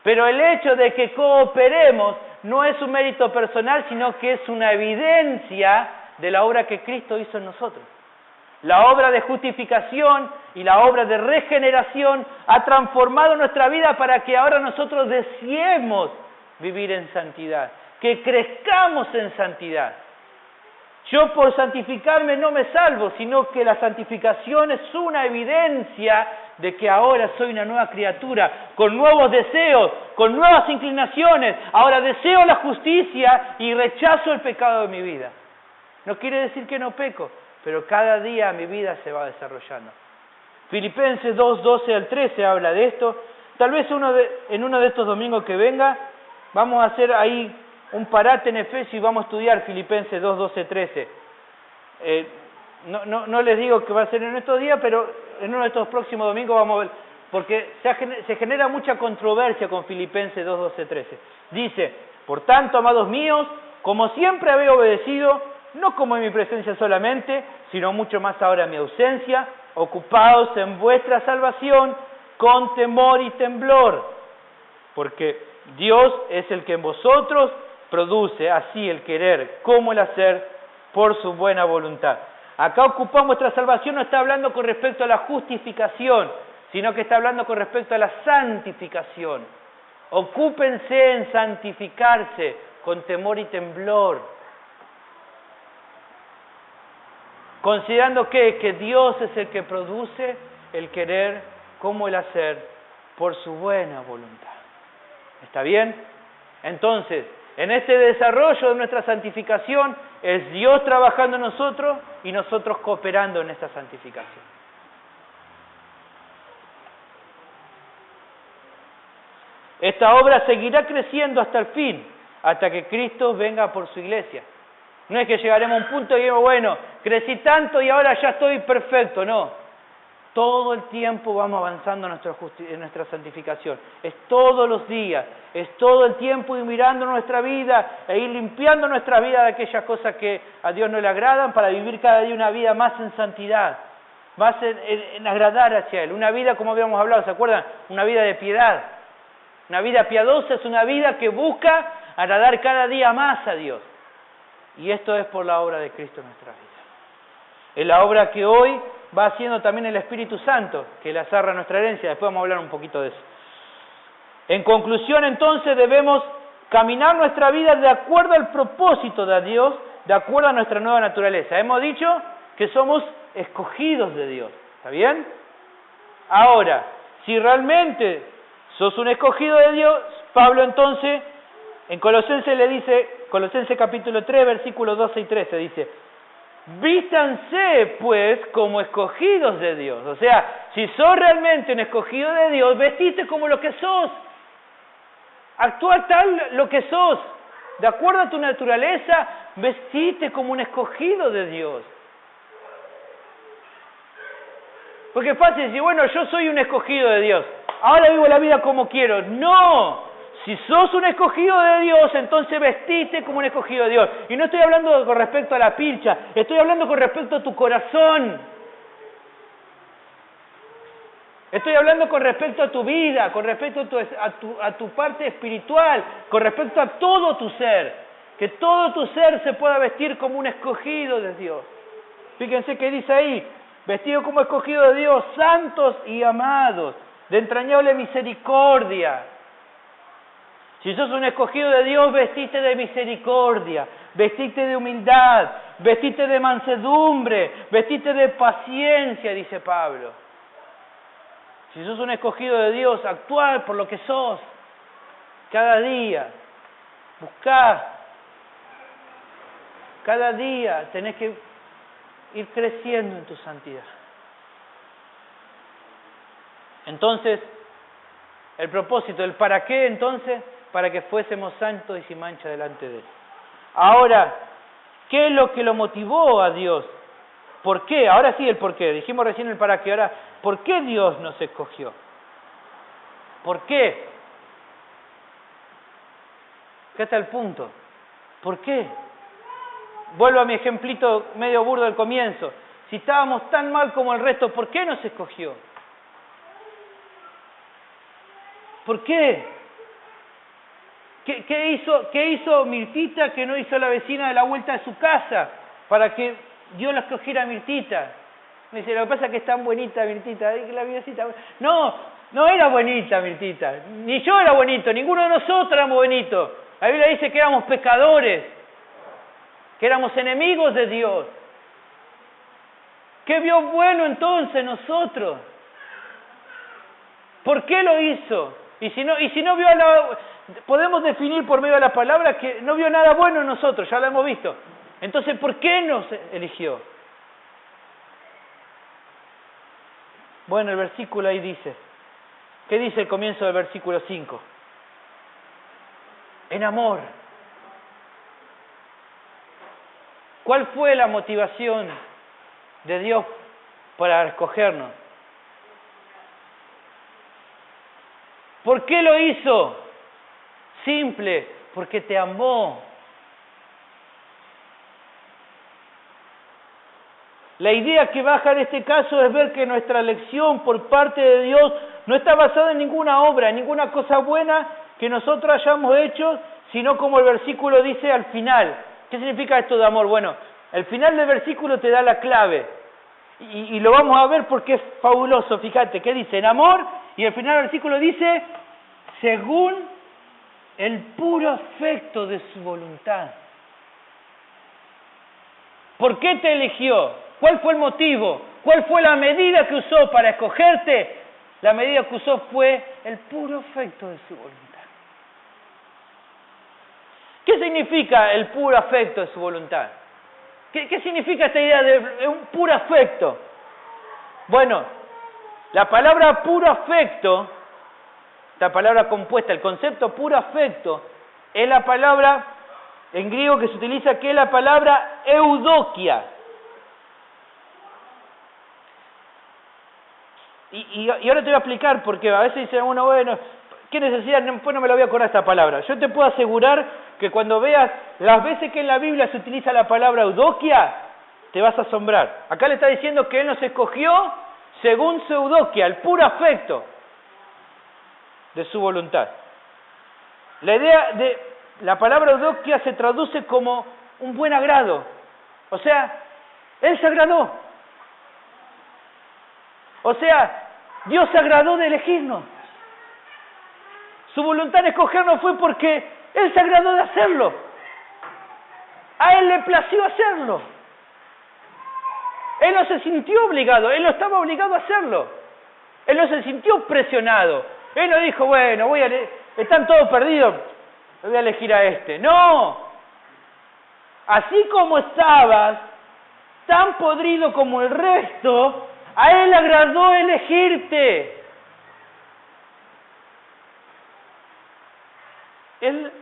Pero el hecho de que cooperemos no es un mérito personal, sino que es una evidencia de la obra que Cristo hizo en nosotros. La obra de justificación y la obra de regeneración ha transformado nuestra vida para que ahora nosotros deseemos vivir en santidad, que crezcamos en santidad. Yo por santificarme no me salvo, sino que la santificación es una evidencia de que ahora soy una nueva criatura, con nuevos deseos, con nuevas inclinaciones. Ahora deseo la justicia y rechazo el pecado de mi vida. No quiere decir que no peco, pero cada día mi vida se va desarrollando. Filipenses 2:12 al 13 habla de esto. Tal vez en uno de estos domingos que venga, vamos a hacer ahí un parate en Efesios y vamos a estudiar Filipenses 2:12, 13. No les digo que va a ser en estos días, pero en uno de estos próximos domingos vamos a ver, porque se genera mucha controversia con Filipenses 2:12, 13. Dice, por tanto, amados míos, como siempre habéis obedecido, no como en mi presencia solamente, sino mucho más ahora en mi ausencia, ocupados en vuestra salvación con temor y temblor, porque Dios es el que en vosotros produce así el querer como el hacer por su buena voluntad. Acá ocupamos vuestra salvación, no está hablando con respecto a la justificación, sino que está hablando con respecto a la santificación. Ocúpense en santificarse con temor y temblor, considerando que Dios es el que produce el querer como el hacer por su buena voluntad. ¿Está bien? Entonces, en este desarrollo de nuestra santificación es Dios trabajando en nosotros y nosotros cooperando en esta santificación. Esta obra seguirá creciendo hasta el fin, hasta que Cristo venga por su iglesia. No es que llegaremos a un punto y digamos, bueno, crecí tanto y ahora ya estoy perfecto, no. Todo el tiempo vamos avanzando en nuestra santificación. Es todos los días, es todo el tiempo ir mirando nuestra vida e ir limpiando nuestra vida de aquellas cosas que a Dios no le agradan para vivir cada día una vida más en santidad, más en agradar hacia Él. Una vida, como habíamos hablado, ¿se acuerdan? Una vida de piedad. Una vida piadosa es una vida que busca agradar cada día más a Dios. Y esto es por la obra de Cristo en nuestra vida. Es la obra que hoy va haciendo también el Espíritu Santo, que le azarra nuestra herencia. Después vamos a hablar un poquito de eso. En conclusión, entonces, debemos caminar nuestra vida de acuerdo al propósito de Dios, de acuerdo a nuestra nueva naturaleza. Hemos dicho que somos escogidos de Dios. ¿Está bien? Ahora, si realmente sos un escogido de Dios, Pablo entonces, en Colosenses le dice, Colosenses capítulo 3, versículos 12 y 13, dice, vístanse, pues, como escogidos de Dios. O sea, si sos realmente un escogido de Dios, vestite como lo que sos. Actúa tal lo que sos. De acuerdo a tu naturaleza, vestite como un escogido de Dios. Porque es fácil decir, bueno, yo soy un escogido de Dios, ahora vivo la vida como quiero. No, si sos un escogido de Dios, entonces vestiste como un escogido de Dios. Y no estoy hablando con respecto a la pilcha, estoy hablando con respecto a tu corazón. Estoy hablando con respecto a tu vida, con respecto a tu parte espiritual, con respecto a todo tu ser. Que todo tu ser se pueda vestir como un escogido de Dios. Fíjense que dice ahí, vestido como escogido de Dios, santos y amados, de entrañable misericordia. Si sos un escogido de Dios, vestiste de misericordia, vestiste de humildad, vestiste de mansedumbre, vestiste de paciencia, dice Pablo. Si sos un escogido de Dios, actuar por lo que sos, cada día, buscá, cada día tenés que ir creciendo en tu santidad. Entonces, el propósito, el para qué entonces, para que fuésemos santos y sin mancha delante de Él. Ahora, ¿qué es lo que lo motivó a Dios? ¿Por qué? Ahora sí el por qué. Dijimos recién el para qué. Ahora, ¿por qué Dios nos escogió? ¿Por qué? ¿Qué está el punto? ¿Por qué? Vuelvo a mi ejemplito medio burdo del comienzo. Si estábamos tan mal como el resto, ¿por qué nos escogió? ¿Por qué? ¿Qué hizo Mirtita que no hizo la vecina de la vuelta de su casa para que Dios la escogiera a Mirtita? Me dice, lo que pasa es que es tan bonita Mirtita, la videcita. No era bonita Mirtita, ni yo era bonito, ninguno de nosotros éramos bonitos. La Biblia dice que éramos pecadores, que éramos enemigos de Dios. ¿Qué vio bueno entonces nosotros? ¿Por qué lo hizo? Y si no vio podemos definir por medio de la palabra que no vio nada bueno en nosotros, ya lo hemos visto. Entonces, ¿por qué nos eligió? Bueno, el versículo ahí dice, ¿qué dice el comienzo del versículo 5? En amor. ¿Cuál fue la motivación de Dios para escogernos? ¿Por qué lo hizo? Simple, porque te amó. La idea que baja en este caso es ver que nuestra elección por parte de Dios no está basada en ninguna obra, en ninguna cosa buena que nosotros hayamos hecho, sino como el versículo dice al final. ¿Qué significa esto de amor? Bueno, el final del versículo te da la clave. Y lo vamos a ver porque es fabuloso, fíjate, ¿qué dice? En amor, y al final del versículo dice, según el puro afecto de su voluntad. ¿Por qué te eligió? ¿Cuál fue el motivo? ¿Cuál fue la medida que usó para escogerte? La medida que usó fue el puro afecto de su voluntad. ¿Qué significa el puro afecto de su voluntad? ¿Qué significa esta idea de un puro afecto? Bueno, la palabra puro afecto, esta palabra compuesta, el concepto puro afecto, es la palabra en griego que se utiliza, que es la palabra eudokia. Y ahora te voy a explicar, porque a veces dice uno, bueno, ¿qué necesidad? Después no me la voy a acordar esta palabra. Yo te puedo asegurar que cuando veas las veces que en la Biblia se utiliza la palabra eudokia, te vas a asombrar. Acá le está diciendo que Él nos escogió según su eudokia, el puro afecto de su voluntad. La idea de la palabra eudokia se traduce como un buen agrado. O sea, Él se agradó. O sea, Dios se agradó de elegirnos. Su voluntad en escogernos fue porque Él se agradó de hacerlo. A Él le plació hacerlo. Él no se sintió obligado, Él no estaba obligado a hacerlo. Él no se sintió presionado. Él no dijo, bueno, están todos perdidos, voy a elegir a este. No. Así como estabas, tan podrido como el resto, a Él le agradó elegirte. Él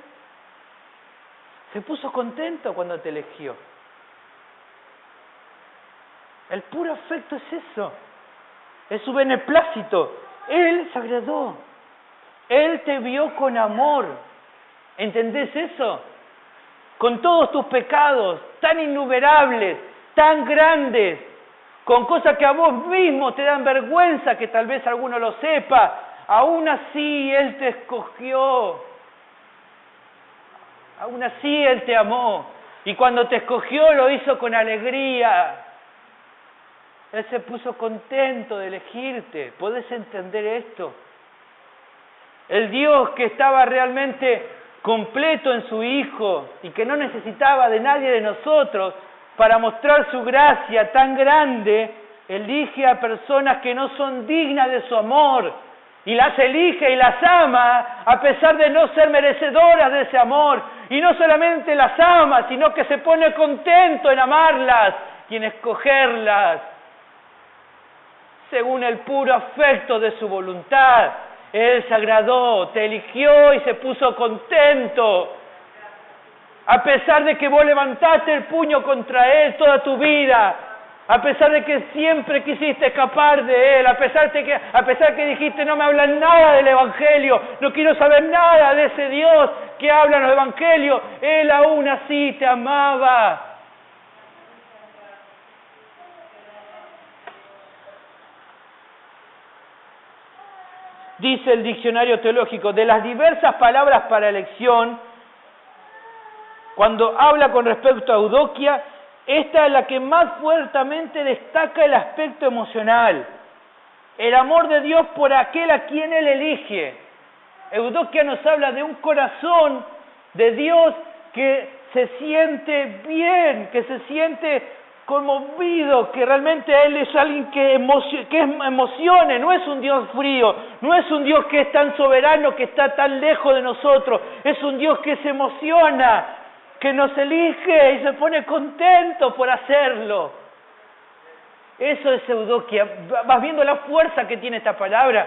se puso contento cuando te eligió. El puro afecto es eso. es su beneplácito. Él se agradó. Él te vio con amor. ¿Entendés eso? Con todos tus pecados tan innumerables, tan grandes, con cosas que a vos mismo te dan vergüenza, que tal vez alguno lo sepa, aún así Él te escogió. Aún así Él te amó. Y cuando te escogió lo hizo con alegría. Él se puso contento de elegirte. ¿Podés entender esto? El Dios que estaba realmente completo en su Hijo y que no necesitaba de nadie de nosotros para mostrar su gracia tan grande, elige a personas que no son dignas de su amor y las elige y las ama a pesar de no ser merecedoras de ese amor. Y no solamente las ama, sino que se pone contento en amarlas y en escogerlas según el puro afecto de su voluntad. Él se agradó, te eligió y se puso contento. A pesar de que vos levantaste el puño contra Él toda tu vida, a pesar de que siempre quisiste escapar de Él, a pesar que dijiste no me hablan nada del Evangelio, no quiero saber nada de ese Dios que habla en los Evangelios, Él aún así te amaba. Dice el diccionario teológico, de las diversas palabras para elección, cuando habla con respecto a Eudokia, esta es la que más fuertemente destaca el aspecto emocional, el amor de Dios por aquel a quien Él elige. Eudokia nos habla de un corazón de Dios que se siente bien, que se siente conmovido, que realmente Él es alguien que emocione, no es un Dios frío, no es un Dios que es tan soberano, que está tan lejos de nosotros, es un Dios que se emociona, que nos elige y se pone contento por hacerlo. Eso es Eudokia. Vas viendo la fuerza que tiene esta palabra.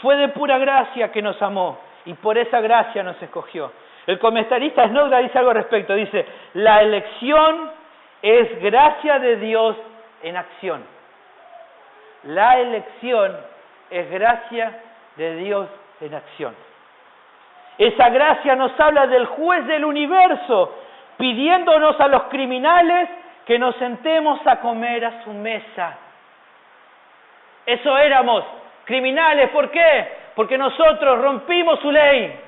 Fue de pura gracia que nos amó y por esa gracia nos escogió. El comentarista Snodgrass dice algo al respecto, dice, la elección es gracia de Dios en acción. La elección es gracia de Dios en acción. Esa gracia nos habla del juez del universo, pidiéndonos a los criminales que nos sentemos a comer a su mesa. Eso éramos, criminales, ¿por qué? Porque nosotros rompimos su ley.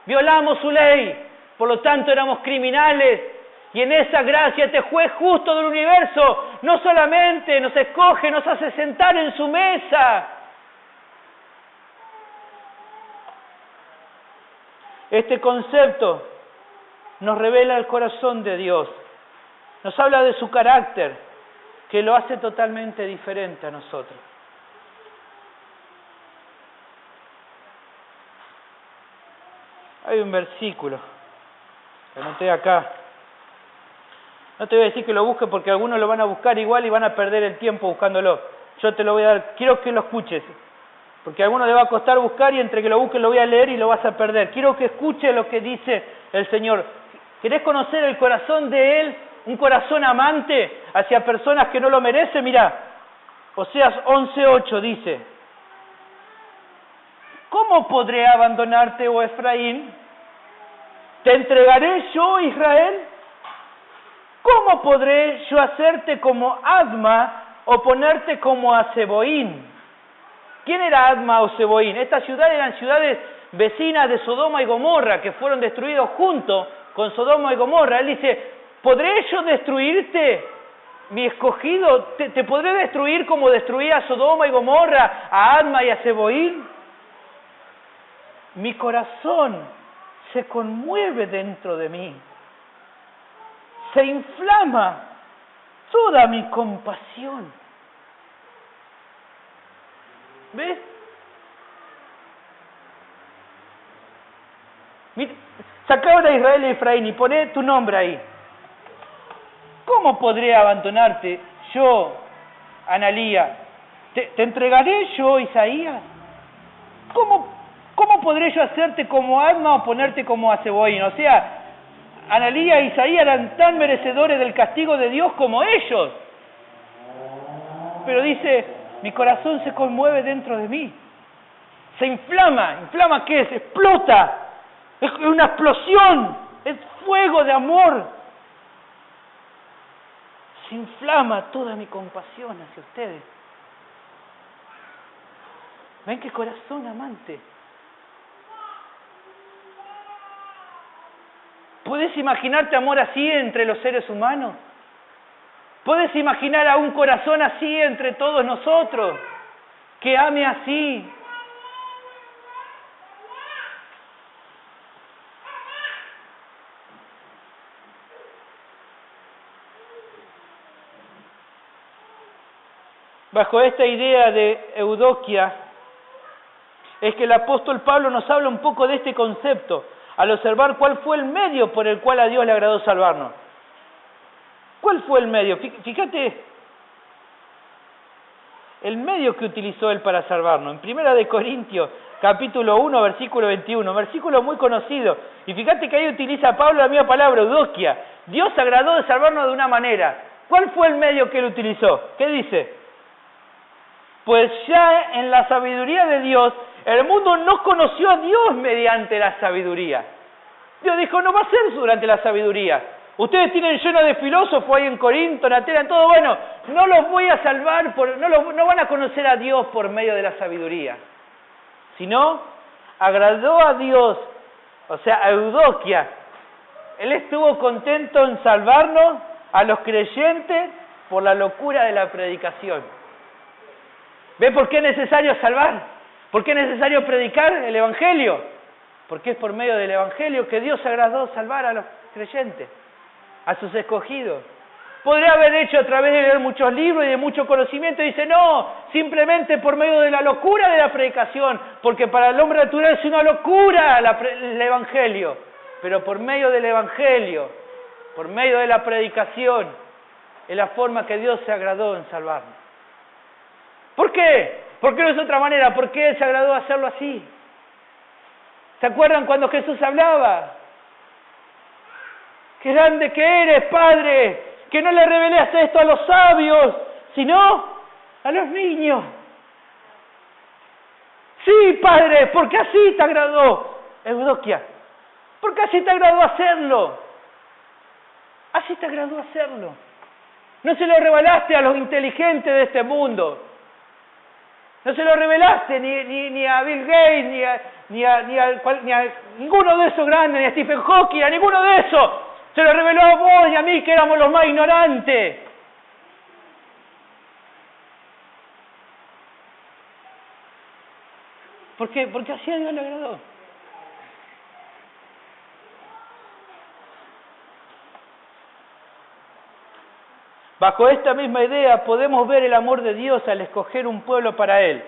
Violamos su ley, por lo tanto éramos criminales, y en esa gracia este juez justo del universo no solamente nos escoge, nos hace sentar en su mesa. Este concepto nos revela el corazón de Dios, nos habla de su carácter, que lo hace totalmente diferente a nosotros. Hay un versículo que anoté acá. No te voy a decir que lo busques porque algunos lo van a buscar igual y van a perder el tiempo buscándolo. Yo te lo voy a dar, quiero que lo escuches, porque a algunos le va a costar buscar y entre que lo busques lo voy a leer y lo vas a perder. Quiero que escuches lo que dice el Señor. ¿Querés conocer el corazón de Él? Un corazón amante hacia personas que no lo merecen. Mirá, Oseas 11:8 dice, ¿cómo podré abandonarte, oh Efraín? ¿Te entregaré yo, Israel? ¿Cómo podré yo hacerte como Adma o ponerte como a Zeboín? ¿Quién era Adma o Zeboín? Estas ciudades eran ciudades vecinas de Sodoma y Gomorra, que fueron destruidos junto con Sodoma y Gomorra. Él dice, ¿podré yo destruirte, mi escogido? ¿Te podré destruir como destruí a Sodoma y Gomorra, a Adma y a Zeboín? Mi corazón se conmueve dentro de mí, se inflama toda mi compasión. ¿Ves? Sacá ahora a Israel y Efraín y poné tu nombre ahí. ¿Cómo podré abandonarte yo, Analía? ¿Te entregaré yo, Isaías? ¿Cómo podré yo hacerte como Adma o ponerte como a Zeboín? O sea, Ananías e Isaías eran tan merecedores del castigo de Dios como ellos. Pero dice, mi corazón se conmueve dentro de mí. Se inflama. ¿Inflama qué es? Explota. Es una explosión. Es fuego de amor. Se inflama toda mi compasión hacia ustedes. ¿Ven qué corazón amante? ¿Puedes imaginarte amor así entre los seres humanos? ¿Puedes imaginar a un corazón así entre todos nosotros? Que ame así. Bajo esta idea de Eudokia, es que el apóstol Pablo nos habla un poco de este concepto, al observar cuál fue el medio por el cual a Dios le agradó salvarnos. ¿Cuál fue el medio? Fíjate el medio que utilizó Él para salvarnos. En 1 de Corintios, capítulo 1, versículo 21, versículo muy conocido. Y fíjate que ahí utiliza Pablo la misma palabra, Eudokia. Dios se agradó de salvarnos de una manera. ¿Cuál fue el medio que Él utilizó? ¿Qué dice? Pues ya en la sabiduría de Dios, el mundo no conoció a Dios mediante la sabiduría. Dios dijo, no va a ser durante la sabiduría. Ustedes tienen lleno de filósofos ahí en Corinto, en Atenas, todo bueno. No los voy a salvar, no van a conocer a Dios por medio de la sabiduría. Sino, agradó a Dios, o sea, a Eudokia. Él estuvo contento en salvarnos a los creyentes por la locura de la predicación. ¿Ve por qué es necesario salvar? ¿Por qué es necesario predicar el Evangelio? Porque es por medio del Evangelio que Dios agradó salvar a los creyentes, a sus escogidos. Podría haber hecho a través de leer muchos libros y de mucho conocimiento, y dice, no, simplemente por medio de la locura de la predicación, porque para el hombre natural es una locura el Evangelio, pero por medio del Evangelio, por medio de la predicación, es la forma que Dios se agradó en salvarnos. ¿Por qué? ¿Por qué no es de otra manera? ¿Por qué Él se agradó hacerlo así? ¿Se acuerdan cuando Jesús hablaba? ¡Qué grande que eres, Padre! Que no le revelaste esto a los sabios, sino a los niños. Sí, Padre, porque así te agradó, Eudokia. Porque así te agradó hacerlo. Así te agradó hacerlo. No se lo revelaste a los inteligentes de este mundo. No se lo revelaste ni a Bill Gates, ni a ninguno de esos grandes, ni a Stephen Hawking, a ninguno de esos. Se lo reveló a vos y a mí, que éramos los más ignorantes. ¿Por qué? Porque así a Dios le agradó. Bajo esta misma idea podemos ver el amor de Dios al escoger un pueblo para Él,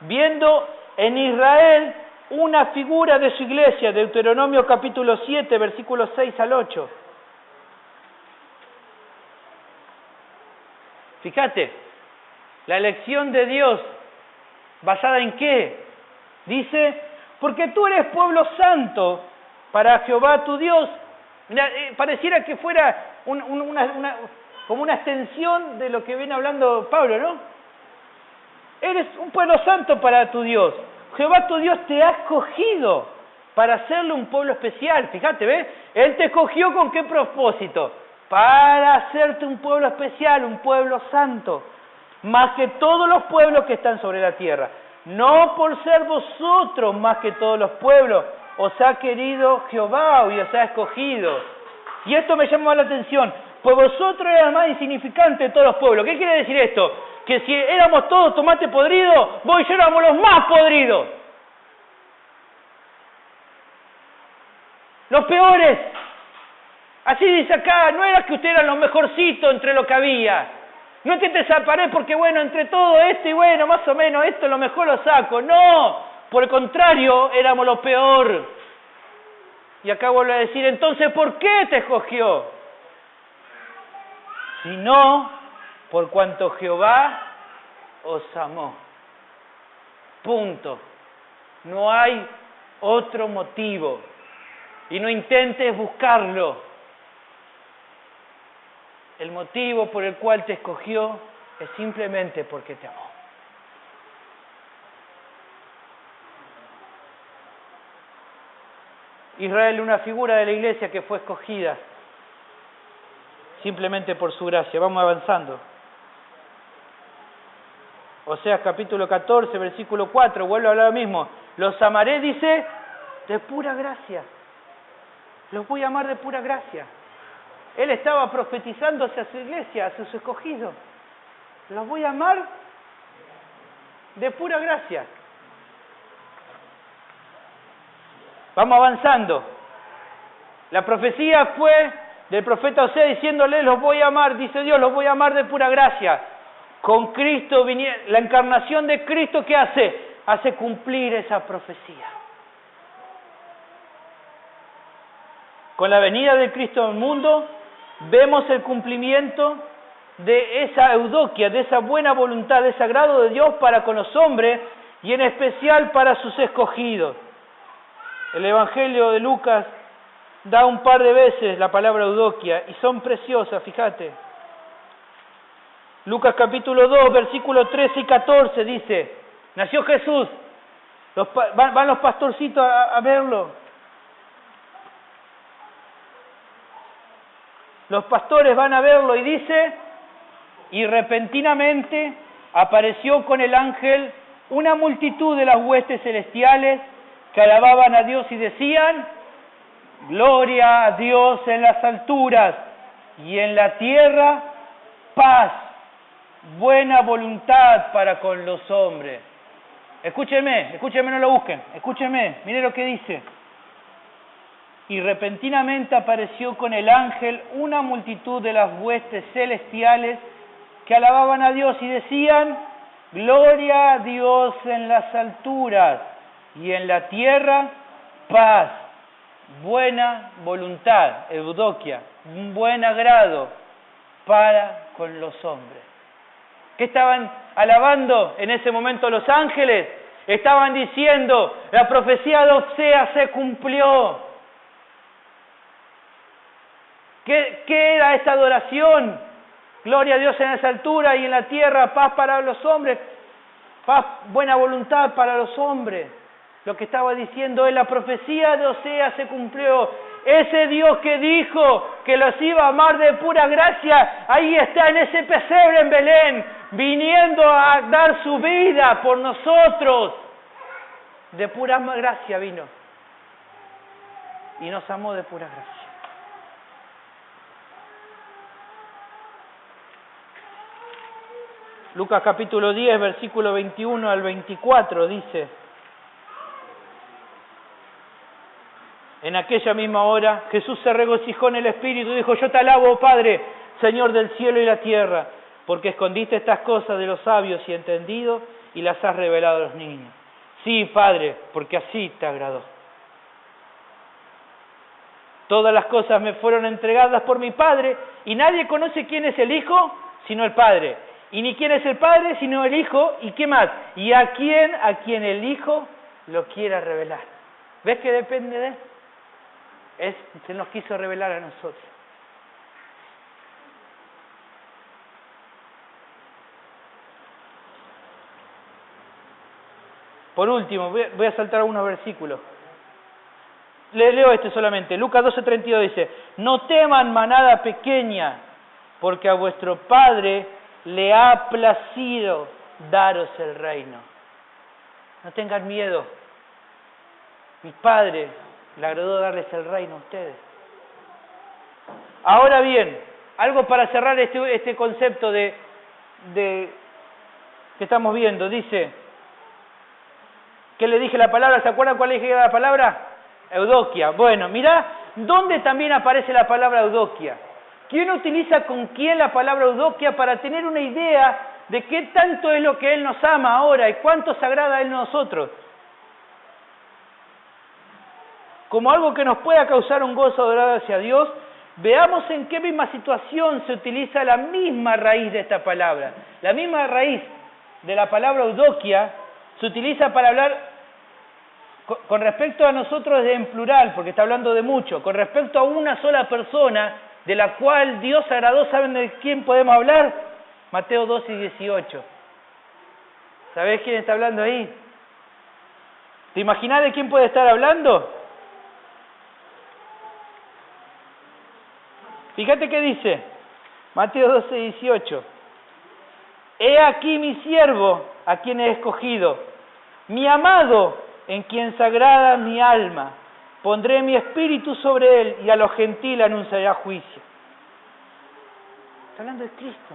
viendo en Israel una figura de su iglesia, Deuteronomio capítulo 7, versículos 6 al 8. Fíjate, la elección de Dios, ¿basada en qué? Dice, porque tú eres pueblo santo para Jehová tu Dios. Pareciera que fuera como una extensión de lo que viene hablando Pablo, ¿no? Eres un pueblo santo para tu Dios. Jehová tu Dios te ha escogido para hacerle un pueblo especial. Fíjate, ¿ves? Él te escogió ¿con qué propósito? Para hacerte un pueblo especial, un pueblo santo, más que todos los pueblos que están sobre la tierra. No por ser vosotros más que todos los pueblos, os ha querido Jehová y os ha escogido. Y esto me llama la atención, pues vosotros eran más insignificantes de todos los pueblos. ¿Qué quiere decir esto? Que si éramos todos tomate podrido, vos y yo éramos los más podridos. Los peores. Así dice acá, no era que ustedes eran los mejorcitos entre lo que había. No es que te separé porque bueno, entre todo esto y bueno, más o menos esto lo mejor lo saco. No, por el contrario, éramos lo peor. Y acá vuelvo a decir, entonces, ¿por qué te escogió? Sino por cuanto Jehová os amó. Punto. No hay otro motivo. Y no intentes buscarlo. el motivo por el cual te escogió es simplemente porque te amó. Israel, una figura de la iglesia que fue escogida simplemente por su gracia. Vamos avanzando. Oseas capítulo 14, versículo 4, vuelve a hablar lo mismo. Los amaré, dice, de pura gracia. Los voy a amar de pura gracia. Él estaba profetizando hacia su iglesia, hacia sus escogidos. Los voy a amar de pura gracia. Vamos avanzando. La profecía fue del profeta Oseas diciéndole, los voy a amar, dice Dios, los voy a amar de pura gracia. Con Cristo, la encarnación de Cristo, ¿qué hace? Hace cumplir esa profecía. Con la venida de Cristo al mundo, vemos el cumplimiento de esa eudokia, de esa buena voluntad, de ese agrado de Dios para con los hombres y en especial para sus escogidos. El Evangelio de Lucas da un par de veces la palabra eudokia y son preciosas, fíjate. Lucas capítulo 2, versículos 13 y 14 dice, nació Jesús, van los pastorcitos a verlo. Los pastores van a verlo y dice, y repentinamente apareció con el ángel una multitud de las huestes celestiales que alababan a Dios y decían, gloria a Dios en las alturas y en la tierra paz, buena voluntad para con los hombres. Escúchenme, no lo busquen, escúchenme, miren lo que dice. Y repentinamente apareció con el ángel una multitud de las huestes celestiales que alababan a Dios y decían, gloria a Dios en las alturas y en la tierra paz, buena voluntad, eudokia, un buen agrado para con los hombres. ¿Qué estaban alabando en ese momento los ángeles? Estaban diciendo, la profecía de Oseas se cumplió. ¿Qué era esta adoración? Gloria a Dios en esa altura y en la tierra, paz para los hombres, paz, buena voluntad para los hombres. Lo que estaba diciendo es, la profecía de Oseas se cumplió. Ese Dios que dijo que los iba a amar de pura gracia, ahí está en ese pesebre en Belén, viniendo a dar su vida por nosotros. De pura gracia vino. Y nos amó de pura gracia. Lucas capítulo 10, versículo 21 al 24 dice, en aquella misma hora Jesús se regocijó en el Espíritu y dijo, yo te alabo, Padre, Señor del cielo y la tierra, porque escondiste estas cosas de los sabios y entendidos y las has revelado a los niños. Sí, Padre, porque así te agradó. Todas las cosas me fueron entregadas por mi Padre y nadie conoce quién es el Hijo sino el Padre. Y ni quién es el Padre, sino el Hijo, ¿y qué más? Y a quien el Hijo lo quiera revelar. ¿Ves que depende de él? Se nos quiso revelar a nosotros. Por último, voy a saltar algunos versículos. Leo este solamente. Lucas 12:32 dice, no teman manada pequeña, porque a vuestro Padre le ha placido daros el reino. No tengan miedo. Mi Padre le agradó darles el reino a ustedes. Ahora bien, algo para cerrar este concepto de que estamos viendo. Dice, ¿qué le dije la palabra? ¿Se acuerdan cuál le dije la palabra? Eudokia. Bueno, mirá, ¿dónde también aparece la palabra eudokia? ¿Quién utiliza con quién la palabra eudokia para tener una idea de qué tanto es lo que Él nos ama ahora y cuánto se agrada a Él nosotros? Como algo que nos pueda causar un gozo adorar hacia Dios, veamos en qué misma situación se utiliza la misma raíz de esta palabra. La misma raíz de la palabra eudokia se utiliza para hablar con respecto a nosotros en plural, porque está hablando de mucho, con respecto a una sola persona, de la cual Dios agradó. ¿Saben de quién podemos hablar? Mateo 12 y 18. ¿Sabés quién está hablando ahí? ¿Te imaginás de quién puede estar hablando? Fíjate qué dice, Mateo 12, 18. He aquí mi siervo, a quien he escogido, mi amado, en quien sagrada mi alma. Pondré mi espíritu sobre él y a los gentiles anunciará juicio. Está hablando de Cristo.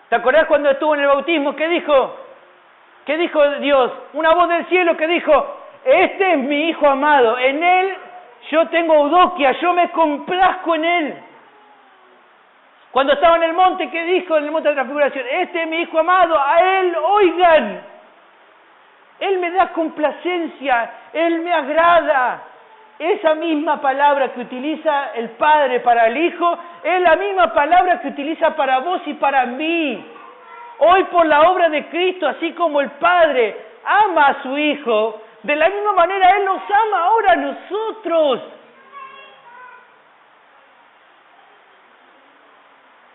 ¿Te acordás cuando estuvo en el bautismo? ¿Qué dijo? ¿Qué dijo Dios? Una voz del cielo que dijo, este es mi Hijo amado, en él yo tengo eudoquia, yo me complazco en él. Cuando estaba en el monte, ¿qué dijo en el monte de la transfiguración? Este es mi Hijo amado, a él oigan. Él me da complacencia, él me agrada. Esa misma palabra que utiliza el Padre para el Hijo, es la misma palabra que utiliza para vos y para mí. Hoy por la obra de Cristo, así como el Padre ama a su Hijo, de la misma manera Él nos ama ahora a nosotros.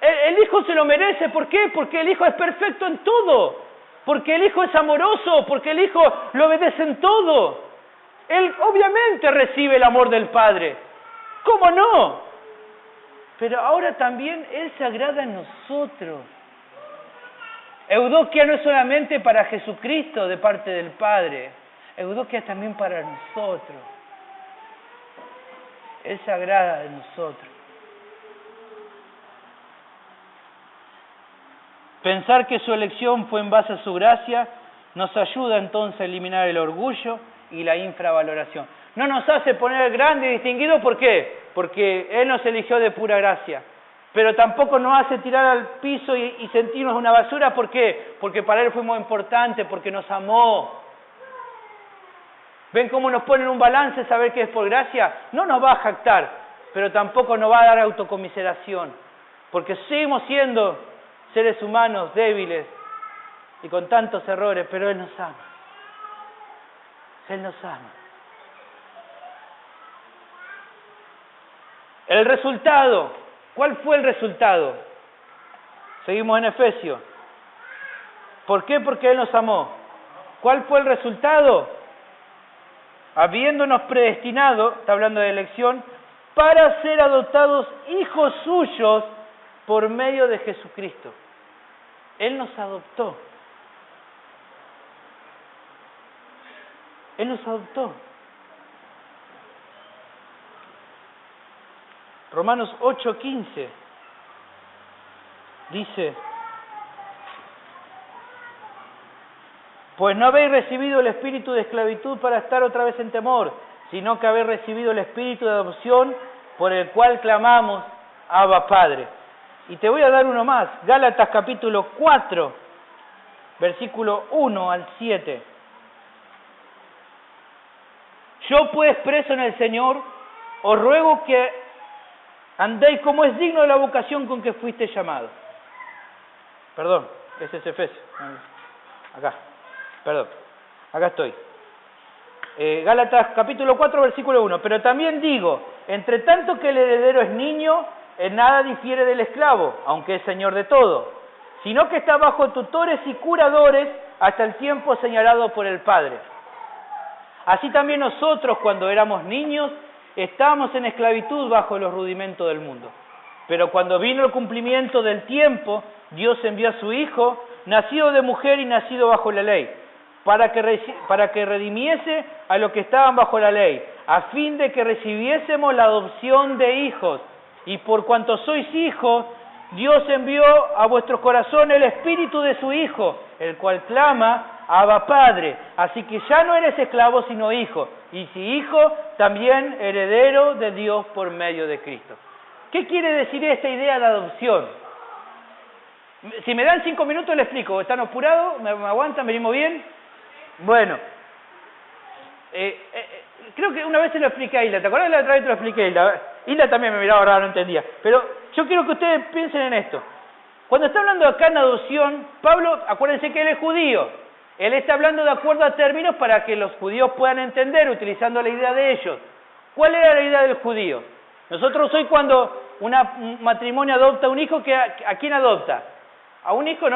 El Hijo se lo merece, ¿por qué? Porque el Hijo es perfecto en todo, porque el Hijo es amoroso, porque el Hijo lo obedece en todo. Él obviamente recibe el amor del Padre, ¿cómo no? Pero ahora también Él se agrada en nosotros. Eudoquia no es solamente para Jesucristo de parte del Padre, Eudoquia es también para nosotros. Él se agrada de nosotros. Pensar que su elección fue en base a su gracia nos ayuda entonces a eliminar el orgullo y la infravaloración. No nos hace poner grande y distinguido, ¿por qué? Porque Él nos eligió de pura gracia. Pero tampoco nos hace tirar al piso y sentirnos una basura, ¿por qué? Porque para Él fuimos importantes, porque nos amó. ¿Ven cómo nos pone en un balance saber que es por gracia? No nos va a jactar, pero tampoco nos va a dar autocomiseración, porque seguimos siendo seres humanos débiles y con tantos errores, pero Él nos ama. Él nos ama. El resultado, ¿cuál fue el resultado? Seguimos en Efesios. ¿Por qué? Porque Él nos amó. ¿Cuál fue el resultado? Habiéndonos predestinado, está hablando de elección, para ser adoptados hijos suyos por medio de Jesucristo. Él nos adoptó. Él nos adoptó. Romanos 8:15 dice, pues no habéis recibido el espíritu de esclavitud para estar otra vez en temor, sino que habéis recibido el espíritu de adopción por el cual clamamos, Abba Padre. Y te voy a dar uno más, Gálatas capítulo 4, versículo 1 al 7. Yo pues, preso en el Señor, os ruego que andéis como es digno de la vocación con que fuiste llamados. Perdón, ese es Efesios. Acá, perdón, acá estoy. Gálatas capítulo 4, versículo 1. Pero también digo, entre tanto que el heredero es niño, en nada difiere del esclavo, aunque es señor de todo, sino que está bajo tutores y curadores hasta el tiempo señalado por el Padre. Así también nosotros, cuando éramos niños, estábamos en esclavitud bajo los rudimentos del mundo. Pero cuando vino el cumplimiento del tiempo, Dios envió a su Hijo, nacido de mujer y nacido bajo la ley, para que redimiese a los que estaban bajo la ley, a fin de que recibiésemos la adopción de hijos. Y por cuanto sois hijos, Dios envió a vuestros corazones el espíritu de su Hijo, el cual clama, Abba Padre. Así que ya no eres esclavo, sino hijo. Y si hijo, también heredero de Dios por medio de Cristo. ¿Qué quiere decir esta idea de adopción? Si me dan 5 minutos le explico. ¿Están apurados? ¿Me aguantan? ¿Venimos bien? Bueno. Creo que una vez se lo expliqué a Hilda. ¿Te acuerdas? La otra vez te lo expliqué a Hilda. Hilda también me miraba raro, no entendía. Pero yo quiero que ustedes piensen en esto. Cuando está hablando acá en adopción, Pablo, acuérdense que él es judío. Él está hablando de acuerdo a términos para que los judíos puedan entender, utilizando la idea de ellos. ¿Cuál era la idea del judío? Nosotros hoy cuando un matrimonio adopta un hijo, ¿a quién adopta? A un hijo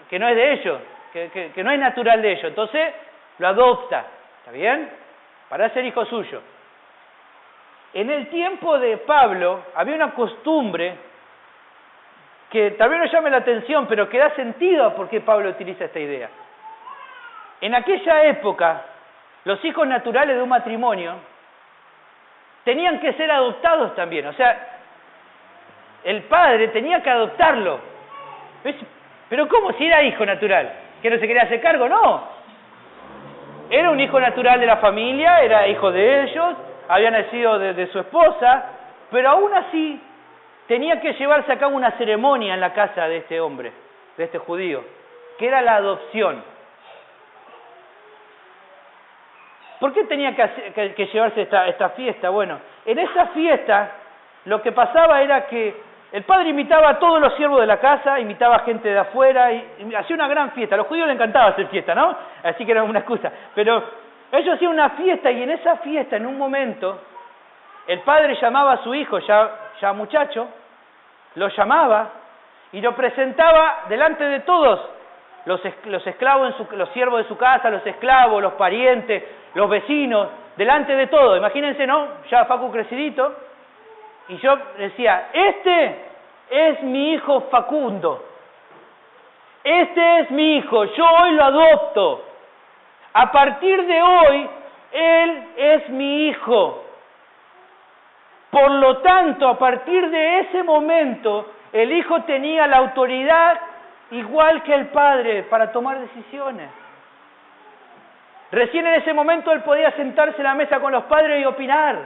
que no es de ellos, que no es natural de ellos. Entonces lo adopta, ¿está bien? Para ser hijo suyo. En el tiempo de Pablo había una costumbre que tal vez no llame la atención, pero que da sentido a por qué Pablo utiliza esta idea. En aquella época, los hijos naturales de un matrimonio tenían que ser adoptados también. O sea, el padre tenía que adoptarlo. Pero ¿cómo si era hijo natural? ¿Que no se quería hacer cargo? No. Era un hijo natural de la familia, era hijo de ellos, había nacido de su esposa, pero aún así tenía que llevarse a cabo una ceremonia en la casa de este hombre, de este judío, que era la adopción. ¿Por qué tenía que llevarse esta fiesta? Bueno, en esa fiesta lo que pasaba era que el padre invitaba a todos los siervos de la casa, invitaba a gente de afuera, y hacía una gran fiesta. A los judíos les encantaba hacer fiesta, ¿no? Así que era una excusa. Pero ellos hacían una fiesta, y en esa fiesta, en un momento, el padre llamaba a su hijo, ya muchacho, lo llamaba y lo presentaba delante de todos los esclavos, los siervos de su casa, los esclavos, los parientes, los vecinos, delante de todos. Imagínense, ¿no? Ya Facu crecidito, y yo decía, este es mi hijo Facundo, este es mi hijo, yo hoy lo adopto, a partir de hoy, él es mi hijo. Por lo tanto, a partir de ese momento, el hijo tenía la autoridad igual que el padre para tomar decisiones. Recién en ese momento él podía sentarse en la mesa con los padres y opinar.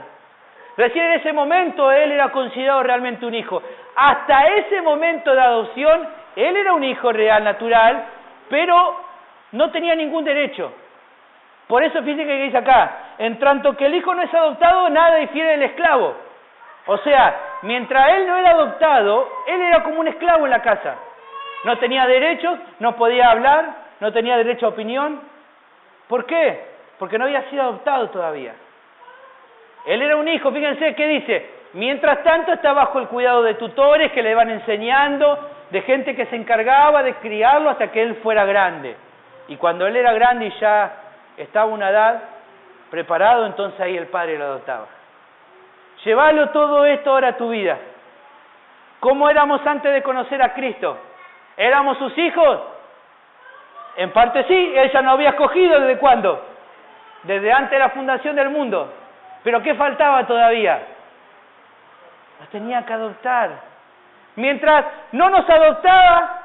Recién en ese momento él era considerado realmente un hijo. Hasta ese momento de adopción, él era un hijo real, natural, pero no tenía ningún derecho. Por eso fíjense que dice acá, en tanto que el hijo no es adoptado, nada difiere del esclavo. O sea, mientras él no era adoptado, él era como un esclavo en la casa. No tenía derechos, no podía hablar, no tenía derecho a opinión. ¿Por qué? Porque no había sido adoptado todavía. Él era un hijo, fíjense qué dice. Mientras tanto está bajo el cuidado de tutores que le van enseñando, de gente que se encargaba de criarlo hasta que él fuera grande. Y cuando él era grande y ya estaba a una edad preparado, entonces ahí el padre lo adoptaba. Llévalo todo esto ahora a tu vida. ¿Cómo éramos antes de conocer a Cristo? ¿Éramos sus hijos? En parte sí, él ya nos había escogido ¿desde cuándo? Desde antes de la fundación del mundo. ¿Pero qué faltaba todavía? Nos tenía que adoptar. Mientras no nos adoptaba,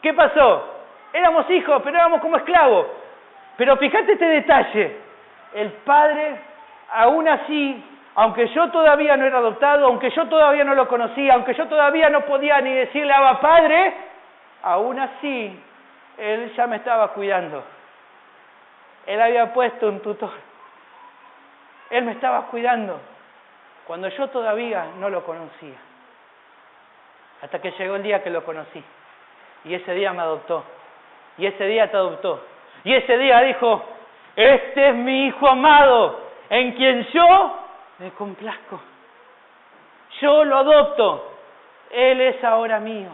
¿qué pasó? Éramos hijos, pero éramos como esclavos. Pero fíjate este detalle. El padre, aún así, aunque yo todavía no era adoptado, aunque yo todavía no lo conocía, aunque yo todavía no podía ni decirle Abba Padre, aún así, él ya me estaba cuidando. Él había puesto un tutor. Él me estaba cuidando cuando yo todavía no lo conocía. Hasta que llegó el día que lo conocí. Y ese día me adoptó. Y ese día te adoptó. Y ese día dijo, este es mi hijo amado, en quien yo me complazco. Yo lo adopto. Él es ahora mío.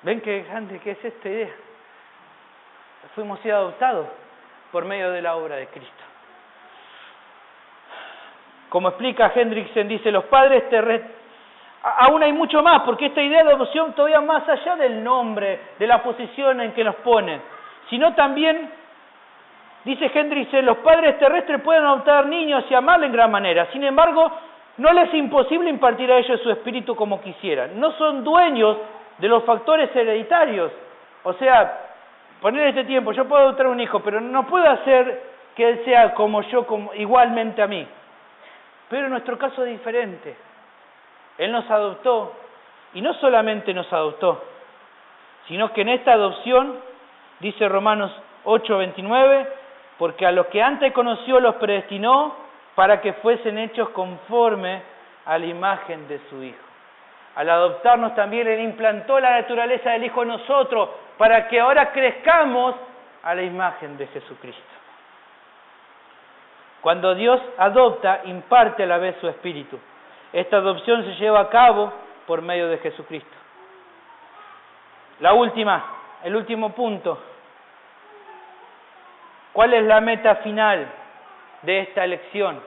¿Ven qué grande que es esta idea? Fuimos sido adoptados por medio de la obra de Cristo. Como explica Hendrickson, dice, los padres terrestres, aún hay mucho más, porque esta idea de adopción todavía más allá del nombre, de la posición en que nos ponen, sino también, dice Hendrickson, los padres terrestres pueden adoptar niños y amarlos en gran manera, sin embargo, no les es imposible impartir a ellos su espíritu como quisieran. No son dueños de los factores hereditarios. O sea, poner este tiempo, yo puedo adoptar un hijo, pero no puedo hacer que él sea como yo, igualmente a mí. Pero en nuestro caso es diferente. Él nos adoptó, y no solamente nos adoptó, sino que en esta adopción, dice Romanos 8:29, porque a los que antes conoció los predestinó para que fuesen hechos conforme a la imagen de su Hijo. Al adoptarnos también Él implantó la naturaleza del Hijo en nosotros, para que ahora crezcamos a la imagen de Jesucristo. Cuando Dios adopta, imparte a la vez su Espíritu. Esta adopción se lleva a cabo por medio de Jesucristo. El último punto. ¿Cuál es la meta final de esta elección?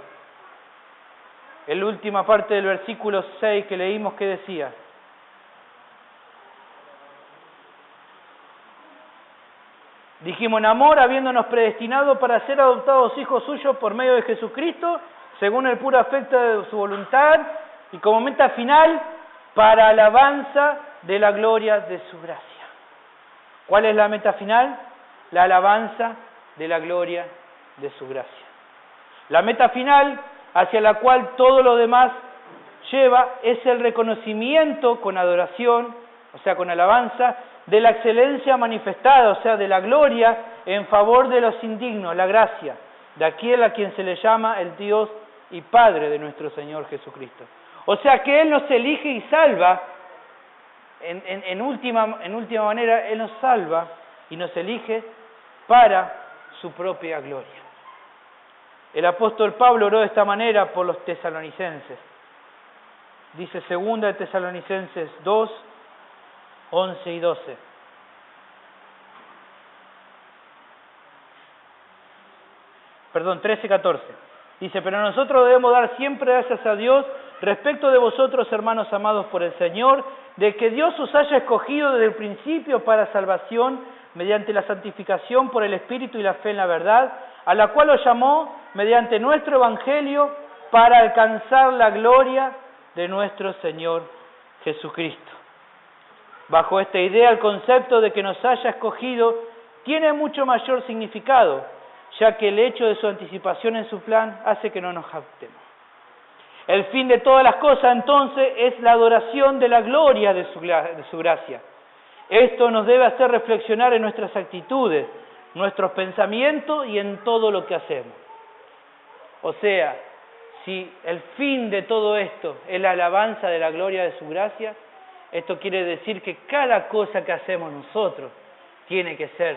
La última parte del versículo 6 que leímos, ¿qué decía? Dijimos, en amor, habiéndonos predestinado para ser adoptados hijos suyos por medio de Jesucristo, según el puro afecto de su voluntad, y como meta final, para alabanza de la gloria de su gracia. ¿Cuál es la meta final? La alabanza de la gloria de su gracia. La meta final, hacia la cual todo lo demás lleva, es el reconocimiento con adoración, o sea, con alabanza, de la excelencia manifestada, o sea, de la gloria en favor de los indignos, la gracia, de aquel a quien se le llama el Dios y Padre de nuestro Señor Jesucristo. O sea, que Él nos elige y salva, en última manera, Él nos salva y nos elige para su propia gloria. El apóstol Pablo oró de esta manera por los tesalonicenses. Dice 2 de Tesalonicenses 2, 11 y 12. Perdón, 13 y 14. Dice, pero nosotros debemos dar siempre gracias a Dios respecto de vosotros, hermanos amados por el Señor, de que Dios os haya escogido desde el principio para salvación, mediante la santificación por el Espíritu y la fe en la verdad, a la cual os llamó mediante nuestro Evangelio para alcanzar la gloria de nuestro Señor Jesucristo. Bajo esta idea, el concepto de que nos haya escogido tiene mucho mayor significado, ya que el hecho de su anticipación en su plan hace que no nos jactemos. El fin de todas las cosas, entonces, es la adoración de la gloria de su gracia. Esto nos debe hacer reflexionar en nuestras actitudes, nuestros pensamientos y en todo lo que hacemos. O sea, si el fin de todo esto es la alabanza de la gloria de su gracia, esto quiere decir que cada cosa que hacemos nosotros tiene que ser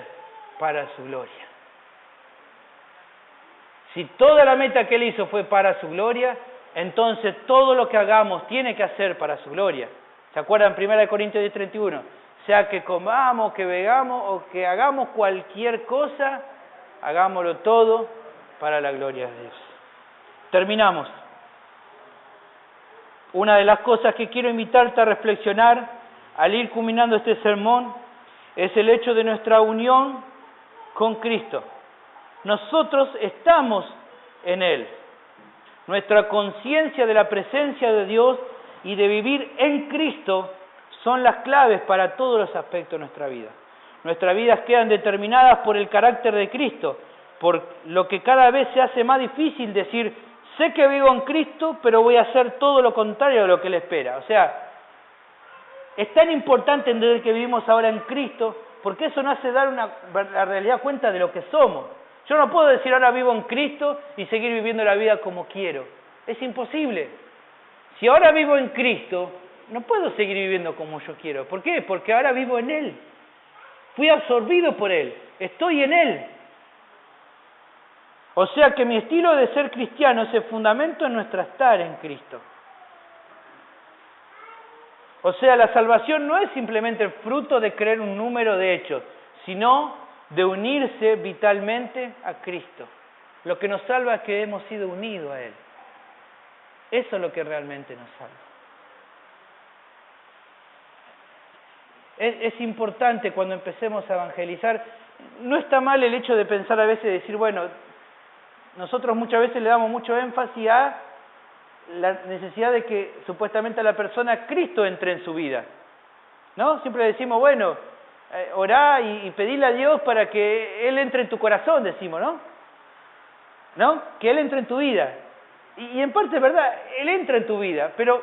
para su gloria. Si toda la meta que Él hizo fue para su gloria, entonces todo lo que hagamos tiene que hacer para su gloria. ¿Se acuerdan? 1 Corintios 10:31. Sea que comamos, que bebamos o que hagamos cualquier cosa, hagámoslo todo para la gloria de Dios. Terminamos. Una de las cosas que quiero invitarte a reflexionar al ir culminando este sermón es el hecho de nuestra unión con Cristo. Nosotros estamos en Él. Nuestra conciencia de la presencia de Dios y de vivir en Cristo son las claves para todos los aspectos de nuestra vida. Nuestras vidas quedan determinadas por el carácter de Cristo, por lo que cada vez se hace más difícil decir, sé que vivo en Cristo, pero voy a hacer todo lo contrario de lo que Él espera. O sea, es tan importante entender que vivimos ahora en Cristo, porque eso nos hace dar la realidad cuenta de lo que somos. Yo no puedo decir ahora vivo en Cristo y seguir viviendo la vida como quiero. Es imposible. Si ahora vivo en Cristo, no puedo seguir viviendo como yo quiero. ¿Por qué? Porque ahora vivo en Él. Fui absorbido por Él. Estoy en Él. O sea que mi estilo de ser cristiano se fundamenta en nuestro estar en Cristo. O sea, la salvación no es simplemente el fruto de creer un número de hechos, sino de unirse vitalmente a Cristo. Lo que nos salva es que hemos sido unidos a Él. Eso es lo que realmente nos salva. Es importante cuando empecemos a evangelizar. No está mal el hecho de pensar a veces, decir, bueno, nosotros muchas veces le damos mucho énfasis a la necesidad de que supuestamente a la persona Cristo entre en su vida, ¿no? Siempre decimos, bueno, orá y pedirle a Dios para que Él entre en tu corazón, decimos, ¿no? Que Él entre en tu vida. Y en parte es verdad, Él entra en tu vida, pero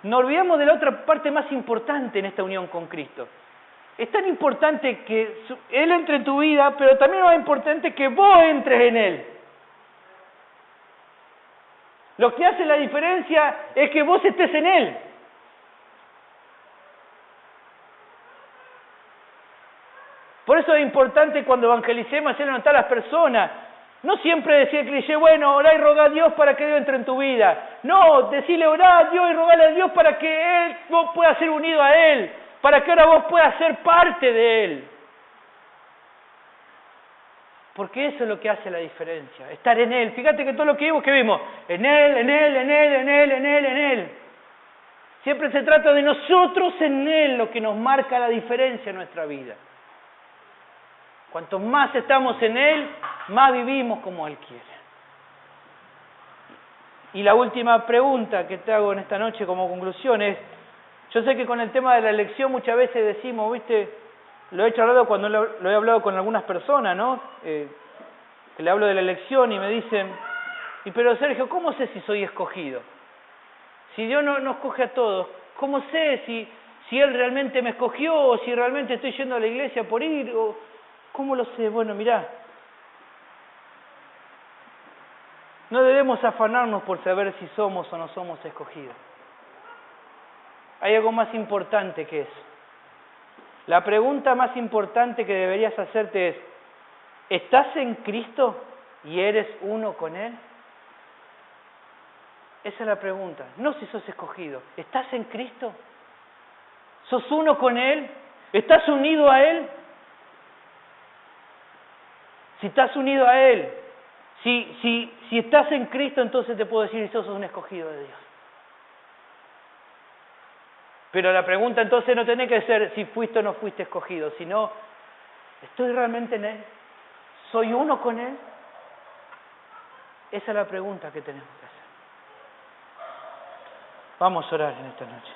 no olvidamos de la otra parte más importante en esta unión con Cristo. Es tan importante que Él entre en tu vida, pero también es más importante que vos entres en Él. Lo que hace la diferencia es que vos estés en Él. Por eso es importante cuando evangelicemos hacer notar a las personas. No siempre decir el cliché, bueno, orá y rogá a Dios para que Dios entre en tu vida. No, decirle orá a Dios y rogarle a Dios para que vos puedas ser unido a Él, para que ahora vos puedas ser parte de Él. Porque eso es lo que hace la diferencia, estar en Él. Fíjate que todo lo que vimos, en Él, en Él, en Él, en Él, en Él, en Él. Siempre se trata de nosotros en Él, lo que nos marca la diferencia en nuestra vida. Cuanto más estamos en Él, más vivimos como Él quiere. Y la última pregunta que te hago en esta noche como conclusión es, yo sé que con el tema de la elección muchas veces decimos, ¿viste? Lo he charlado cuando lo he hablado con algunas personas, ¿no? Que le hablo de la elección y me dicen, pero Sergio, ¿cómo sé si soy escogido? Si Dios no escoge a todos, ¿cómo sé si Él realmente me escogió o si realmente estoy yendo a la iglesia por ir? O, ¿cómo lo sé? Bueno, mirá, no debemos afanarnos por saber si somos o no somos escogidos. Hay algo más importante que eso. La pregunta más importante que deberías hacerte es, ¿estás en Cristo y eres uno con Él? Esa es la pregunta. No si sos escogido. ¿Estás en Cristo? ¿Sos uno con Él? ¿Estás unido a Él? Si estás unido a Él, si estás en Cristo, entonces te puedo decir si sos un escogido de Dios. Pero la pregunta entonces no tiene que ser si fuiste o no fuiste escogido, sino, ¿estoy realmente en Él? ¿Soy uno con Él? Esa es la pregunta que tenemos que hacer. Vamos a orar en esta noche.